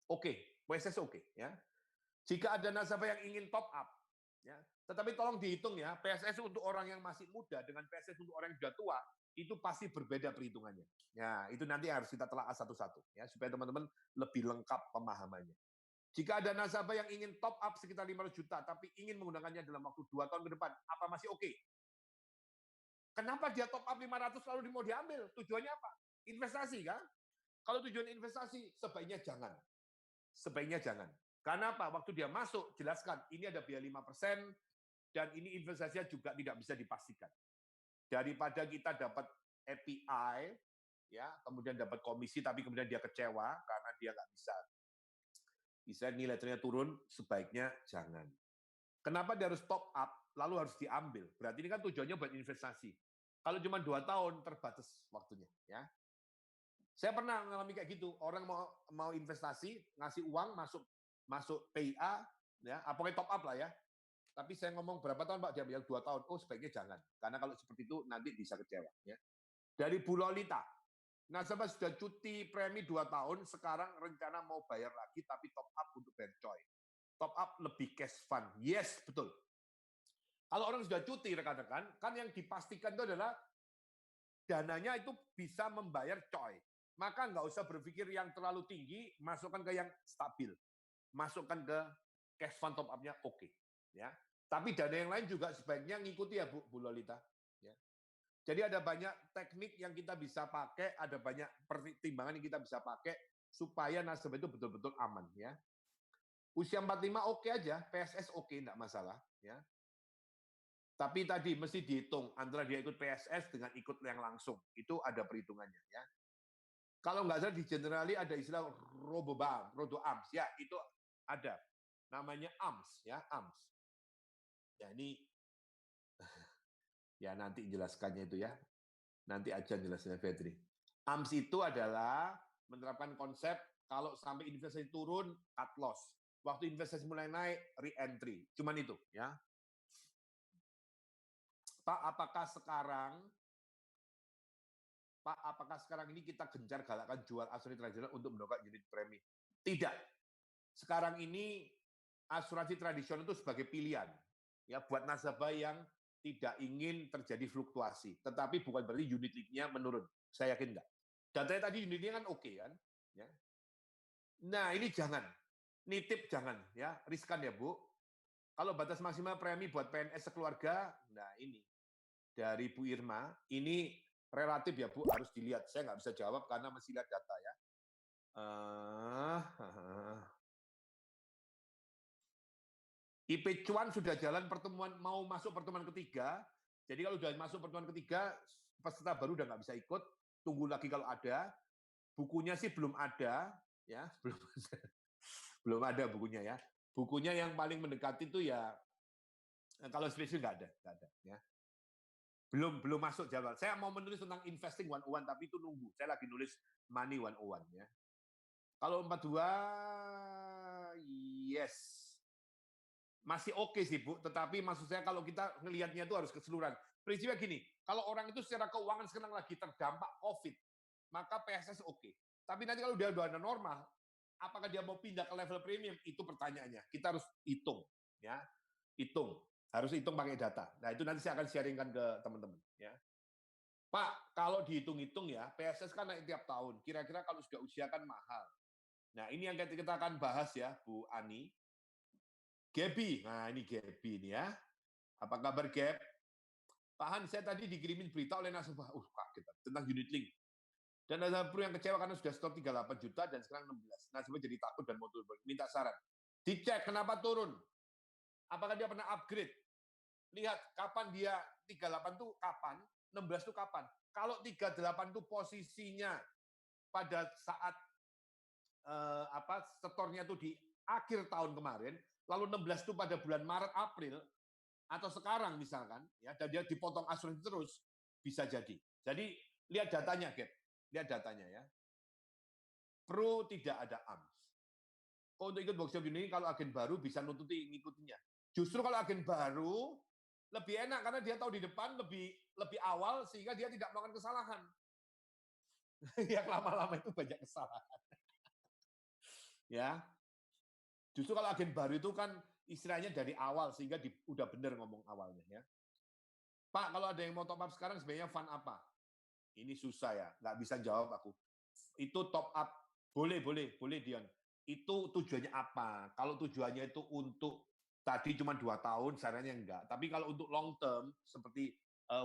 [SPEAKER 1] Oke, PSS oke, ya. Jika ada nasabah yang ingin top up, ya, tetapi tolong dihitung ya, PSS untuk orang yang masih muda dengan PSS untuk orang yang sudah tua, itu pasti berbeda perhitungannya. Ya, itu nanti harus kita telah satu-satu, ya, supaya teman-teman lebih lengkap pemahamannya. Jika ada nasabah yang ingin top up sekitar 500 juta, tapi ingin menggunakannya dalam waktu 2 tahun ke depan, apa masih oke? Kenapa dia top up 500 lalu mau diambil? Tujuannya apa? Investasi kan? Kalau tujuan investasi, sebaiknya jangan. Sebaiknya jangan. Karena apa? Waktu dia masuk, jelaskan, ini ada biaya 5%, dan ini investasinya juga tidak bisa dipastikan. Daripada kita dapat API, ya, kemudian dapat komisi, tapi kemudian dia kecewa, karena dia nggak bisa nilainya turun, sebaiknya jangan. Kenapa dia harus top up, lalu harus diambil? Berarti ini kan tujuannya buat investasi. Kalau cuma 2 tahun, terbatas waktunya. Ya. Saya pernah mengalami kayak gitu. Orang mau investasi, ngasih uang, masuk PIA, ya, pokoknya top up lah ya. Tapi saya ngomong berapa tahun Pak? Dia bilang 2 tahun. Oh sebaiknya jangan. Karena kalau seperti itu nanti bisa kecewa. Ya. Dari Bu Lolita, nasabah sudah cuti premi 2 tahun, sekarang rencana mau bayar lagi, tapi top up untuk bayar coy. Top up lebih cash fund. Yes, betul. Kalau orang sudah cuti, rekan-rekan, kan yang dipastikan itu adalah dananya itu bisa membayar coy. Maka nggak usah berpikir yang terlalu tinggi, masukkan ke yang stabil. Masukkan ke cash fund top up-nya oke. Ya. Tapi dana yang lain juga sebaiknya ngikuti ya Bu Lolita. Ya. Jadi ada banyak teknik yang kita bisa pakai, ada banyak pertimbangan yang kita bisa pakai supaya nasabah itu betul-betul aman. Ya. Usia 45 oke aja, PSS oke, enggak masalah. Ya. Tapi tadi mesti dihitung antara dia ikut PSS dengan ikut yang langsung. Itu ada perhitungannya. Ya. Kalau nggak salah di Generali ada istilah rodo AMS. Ya, itu ada. Namanya AMS. Ya, AMS. Ya, ini ya nanti jelaskannya itu ya. Nanti aja jelasnya Fedri. AMS itu adalah menerapkan konsep kalau sampai investasi turun, cut loss. Waktu investasi mulai naik, re-entry. Cuman itu. Ya. Pak, apakah sekarang ini kita gencar galakkan jual asuransi tradisional untuk mendongkrak unit premi? Tidak. Sekarang ini asuransi tradisional itu sebagai pilihan ya buat nasabah yang tidak ingin terjadi fluktuasi. Tetapi bukan berarti unit link-nya menurun. Saya yakin enggak. Datanya tadi unit link kan oke kan? Ya. Nah, ini jangan. Nitip jangan ya, riskan ya, Bu. Kalau batas maksimal premi buat PNS sekeluarga, nah ini dari Bu Irma, ini relatif ya Bu, harus dilihat. Saya nggak bisa jawab karena masih lihat data ya. IP Cuan sudah jalan pertemuan, mau masuk pertemuan ketiga. Jadi kalau sudah masuk pertemuan ketiga, peserta baru udah nggak bisa ikut. Tunggu lagi kalau ada. Bukunya sih belum ada, ya belum ada bukunya ya. Bukunya yang paling mendekati itu ya kalau spesial nggak ada, ya. Belum masuk jadwal. Saya mau menulis tentang investing 101 tapi itu nunggu. Saya lagi nulis money 101 ya. Kalau 42 yes. Masih oke sih Bu, tetapi maksud saya kalau kita ngelihatnya itu harus keseluruhan. Prinsipnya gini, kalau orang itu secara keuangan sekarang lagi terdampak COVID, maka PSS oke. Tapi nanti kalau dia udah ada normal, apakah dia mau pindah ke level premium? Itu pertanyaannya. Kita harus hitung, ya, hitung. Harus hitung pakai data. Nah itu nanti saya akan sharingkan ke teman-teman. Ya. Pak, kalau dihitung-hitung ya, PSS kan naik tiap tahun. Kira-kira kalau sudah usia kan mahal. Nah ini yang kita akan bahas ya, Bu Ani. Gaby, nah ini Gaby ini ya. Apa kabar Gab? Pak Han, saya tadi dikirimin berita oleh nasabah, kaget tentang unit link. Dan nasabah yang kecewa karena sudah stop 38 juta dan sekarang 16. Nasabah jadi takut dan mau turun. Minta saran. Dicek kenapa turun. Apakah dia pernah upgrade? Lihat kapan dia 38 itu kapan, 16 itu kapan. Kalau 38 itu posisinya pada saat setornya itu di akhir tahun kemarin, lalu 16 itu pada bulan Maret April atau sekarang misalkan, ya, dan dia dipotong asuransi terus, bisa jadi. Jadi lihat datanya, Gap. Lihat datanya ya. Pro tidak ada AMS. Kalau untuk ikut workshop ini, kalau agen baru bisa nututi ngikutinya. Justru kalau agen baru lebih enak karena dia tahu di depan lebih awal sehingga dia tidak melakukan kesalahan. Yang lama-lama itu banyak kesalahan. Ya. Justru kalau agen baru itu kan istilahnya dari awal sehingga udah benar ngomong awalnya ya. Pak, kalau ada yang mau top up sekarang sebenarnya fund apa? Ini susah ya, nggak bisa jawab aku. Itu top up, boleh Dion. Itu tujuannya apa? Kalau tujuannya itu untuk tadi cuma 2 tahun, sarannya enggak. Tapi kalau untuk long term, seperti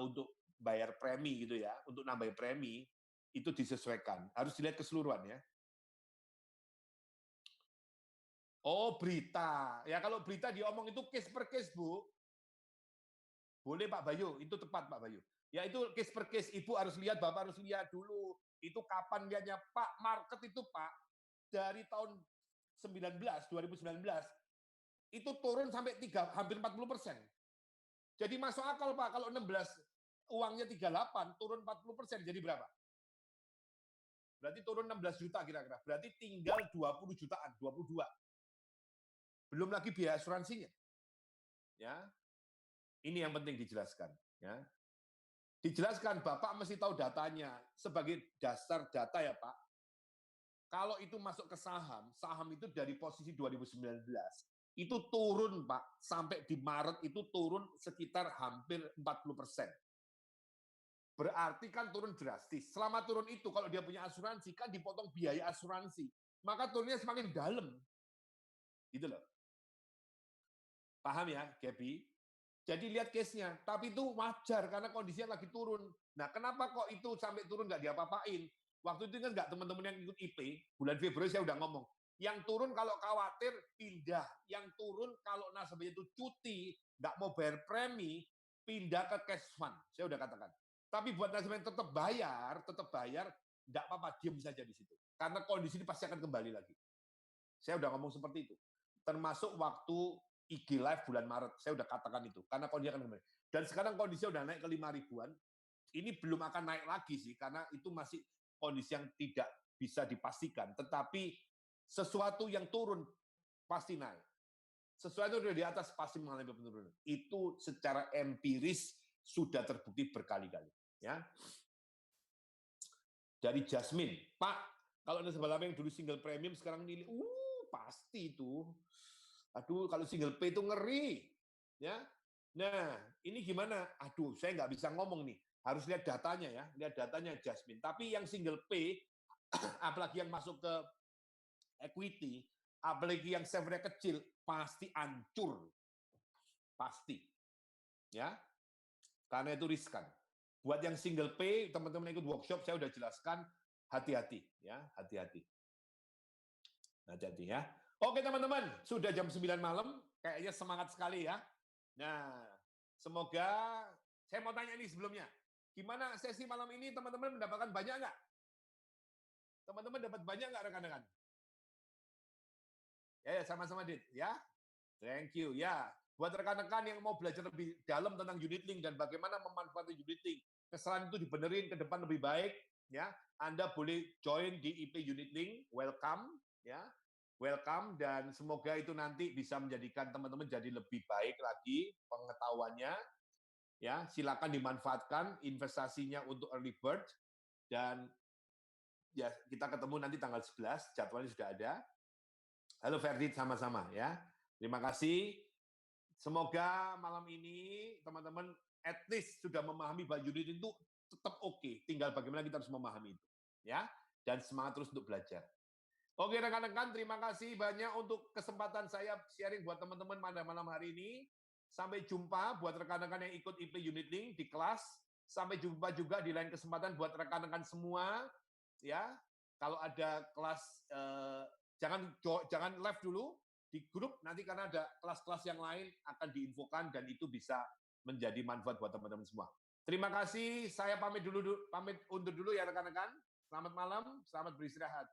[SPEAKER 1] untuk bayar premi gitu ya, untuk nambah premi, itu disesuaikan. Harus dilihat keseluruhan ya. Oh, berita. Ya kalau berita diomong itu case per case, Bu. Boleh Pak Bayu, itu tepat Pak Bayu. Ya itu case per case, Ibu harus lihat, Bapak harus lihat dulu. Itu kapan lihatnya Pak, market itu Pak, dari tahun 2019, itu turun sampai hampir 40%. Jadi masuk akal Pak, kalau 16 uangnya 38, turun 40%, jadi berapa? Berarti turun 16 juta kira-kira. Berarti tinggal 20 jutaan, 22. Belum lagi biaya asuransinya. Ya. Ini yang penting dijelaskan, ya. Dijelaskan, Bapak mesti tahu datanya. Sebagai dasar data ya Pak, kalau itu masuk ke saham, saham itu dari posisi 2019, itu turun Pak, sampai di Maret itu turun sekitar hampir 40%. Berarti kan turun drastis. Selama turun itu, kalau dia punya asuransi, kan dipotong biaya asuransi. Maka turunnya semakin dalam. Gitu loh. Paham ya, Gaby? Jadi lihat case-nya, tapi itu wajar karena kondisinya lagi turun. Nah, kenapa kok itu sampai turun nggak diapa-apain? Waktu itu kan nggak teman-teman yang ikut IP, bulan Februari saya udah ngomong, yang turun kalau khawatir pindah, yang turun kalau nasabahnya itu cuti, nggak mau bayar premi, pindah ke cash fund. Saya udah katakan. Tapi buat nasabah yang tetap bayar, nggak apa-apa, diam saja di situ. Karena kondisi ini pasti akan kembali lagi. Saya udah ngomong seperti itu. Termasuk waktu IG Live bulan Maret, saya udah katakan itu, karena kondisi akan kembali. Dan sekarang kondisinya udah naik ke 5 ribuan, ini belum akan naik lagi sih, karena itu masih kondisi yang tidak bisa dipastikan. Tetapi sesuatu yang turun pasti naik. Sesuatu yang di atas pasti mengalami penurunan. Itu secara empiris sudah terbukti berkali-kali. Ya. Dari Jasmine, Pak, kalau nasabah lama yang dulu single premium sekarang nilai, pasti itu. Aduh, kalau single pay itu ngeri. Ya. Nah, ini gimana? Aduh, saya nggak bisa ngomong nih. Harus lihat datanya ya, lihat datanya Jasmine. Tapi yang single pay, apalagi yang masuk ke equity, apalagi yang savernya kecil, pasti hancur. Pasti. Ya. Karena itu riskan. Buat yang single pay, teman-teman ikut workshop, saya udah jelaskan, hati-hati. Ya, hati-hati. Hati-hati ya. Oke teman-teman, sudah jam 9 malam, kayaknya semangat sekali ya. Nah, semoga, saya mau tanya nih sebelumnya, gimana sesi malam ini teman-teman mendapatkan banyak nggak? Teman-teman dapat banyak nggak rekan-rekan? Ya, sama-sama Dit, ya. Thank you, ya. Buat rekan-rekan yang mau belajar lebih dalam tentang unit link dan bagaimana memanfaatkan unit link, kesalahan itu dibenerin ke depan lebih baik, ya. Anda boleh join di IP Unit Link, welcome, ya. Welcome dan semoga itu nanti bisa menjadikan teman-teman jadi lebih baik lagi pengetahuannya. Ya, silakan dimanfaatkan investasinya untuk early bird dan ya kita ketemu nanti tanggal 11, jadwalnya sudah ada. Halo Ferdit sama-sama ya. Terima kasih. Semoga malam ini teman-teman at least sudah memahami bahwa unit itu tetap oke. Tinggal bagaimana kita harus memahami itu. Ya, dan semangat terus untuk belajar. Oke rekan-rekan, terima kasih banyak untuk kesempatan saya sharing buat teman-teman pada malam hari ini. Sampai jumpa buat rekan-rekan yang ikut IP Unit Link di kelas. Sampai jumpa juga di lain kesempatan buat rekan-rekan semua. Ya, kalau ada kelas jangan live dulu di grup nanti karena ada kelas-kelas yang lain akan diinfokan dan itu bisa menjadi manfaat buat teman-teman semua. Terima kasih, saya pamit undur dulu ya rekan-rekan. Selamat malam, selamat beristirahat.